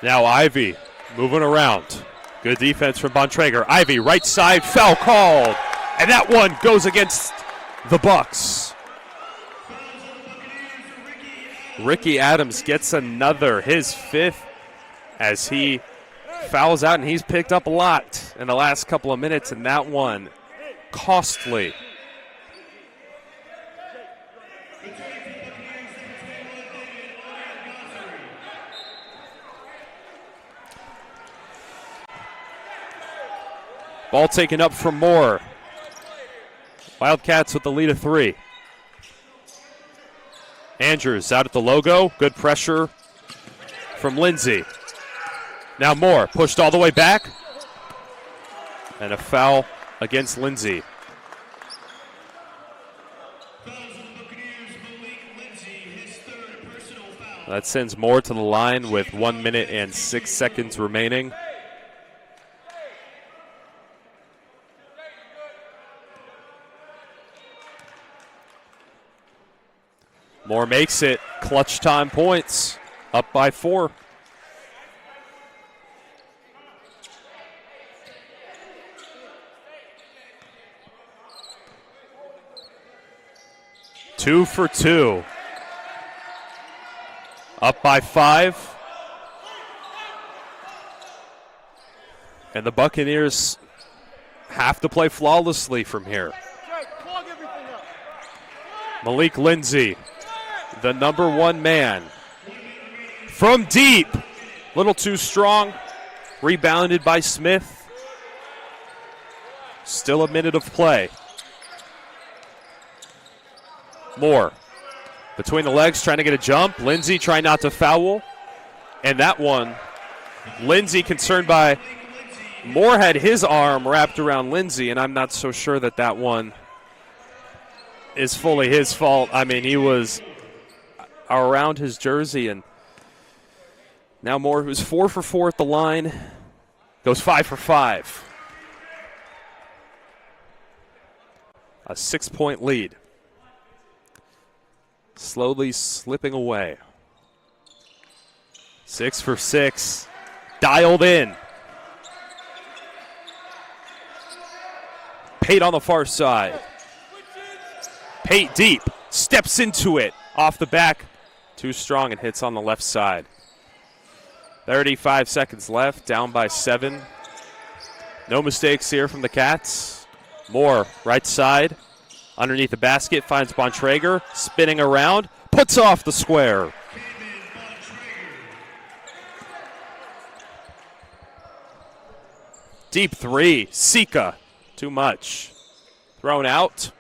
Now Ivy moving around. Good defense from Bontrager. Ivy, right side, foul called. And that one goes against the Bucks. Ricky Adams gets another, his 5th, as he fouls out, and he's picked up a lot in the last couple of minutes, and that one costly. Ball taken up from Moore. Wildcats with the lead of 3. Andrews out at the logo. Good pressure from Lindsay. Now Moore pushed all the way back. And a foul against Lindsay. That sends Moore to the line with 1 minute and 6 seconds remaining. Moore makes it. Clutch time points. Up by 4. Two for 2. Up by 5. And the Buccaneers have to play flawlessly from here. Malik Lindsay, the number 1 man. From deep. Little too strong. Rebounded by Smith. Still a minute of play. Moore between the legs trying to get a jump. Lindsay trying not to foul. And that one, Lindsay concerned by Moore had his arm wrapped around Lindsay, and I'm not so sure that that one is fully his fault. I mean, he was around his jersey, and now Moore, who's 4 for 4 at the line, goes 5 for 5. A 6-point lead. Slowly slipping away. 6 for 6. Dialed in. Pate on the far side. Pate deep. Steps into it. Off the back. Too strong and hits on the left side. 35 seconds left. Down by 7. No mistakes here from the Cats. Moore, right side. Underneath the basket, finds Bontrager, spinning around, puts off the square. Deep 3, Sika, too much. Thrown out,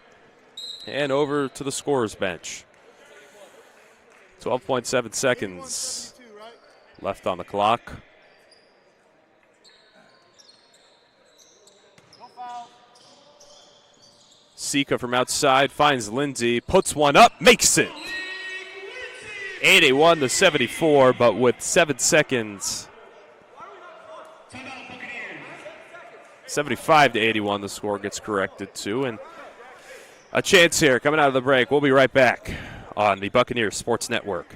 and over to the scorer's bench. 12.7 seconds left on the clock. Sika from outside finds Lindsay, puts one up, makes it. 81-74, but with 7 seconds. 75-81, the score gets corrected to. And a chance here coming out of the break. We'll be right back on the Buccaneers Sports Network.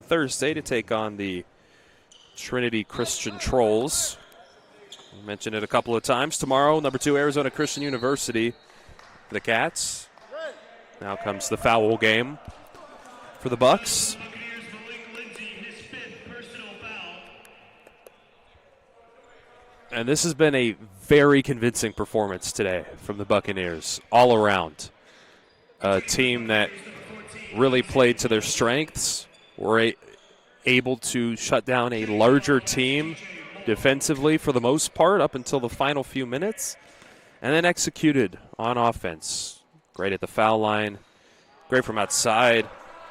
Thursday to take on the Trinity Christian Trolls. We mentioned it a couple of times. Tomorrow, number 2 Arizona Christian University, the Cats. Now comes the foul game for the Bucks. And this has been a very convincing performance today from the Buccaneers, all around. A team that really played to their strengths. Were able to shut down a larger team defensively for the most part up until the final few minutes, and then executed on offense. Great at the foul line, great from outside.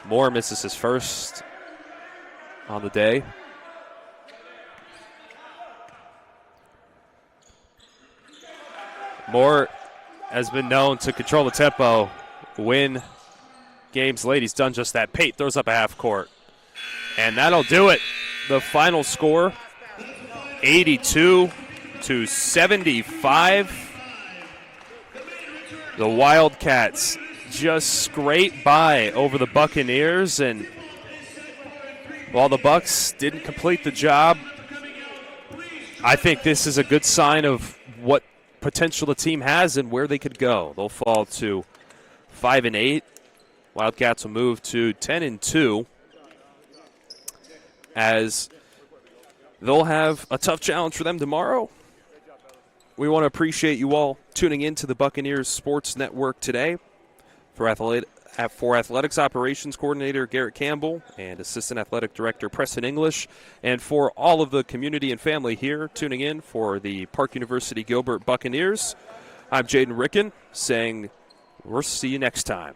Moore misses his first on the day. Moore has been known to control the tempo, win games late. He's done just that. Pate throws up a half court. And that'll do it. The final score, 82-75. The Wildcats just scrape by over the Buccaneers, and while the Bucks didn't complete the job, I think this is a good sign of what potential the team has and where they could go. They'll fall to 5-8. Wildcats will move to 10-2, as they'll have a tough challenge for them tomorrow. We want to appreciate you all tuning in to the Buccaneers Sports Network today. For Athletics Operations Coordinator Garrett Campbell and Assistant Athletic Director Preston English, and for all of the community and family here tuning in for the Park University Gilbert Buccaneers, I'm Jaden Ricken saying we'll see you next time.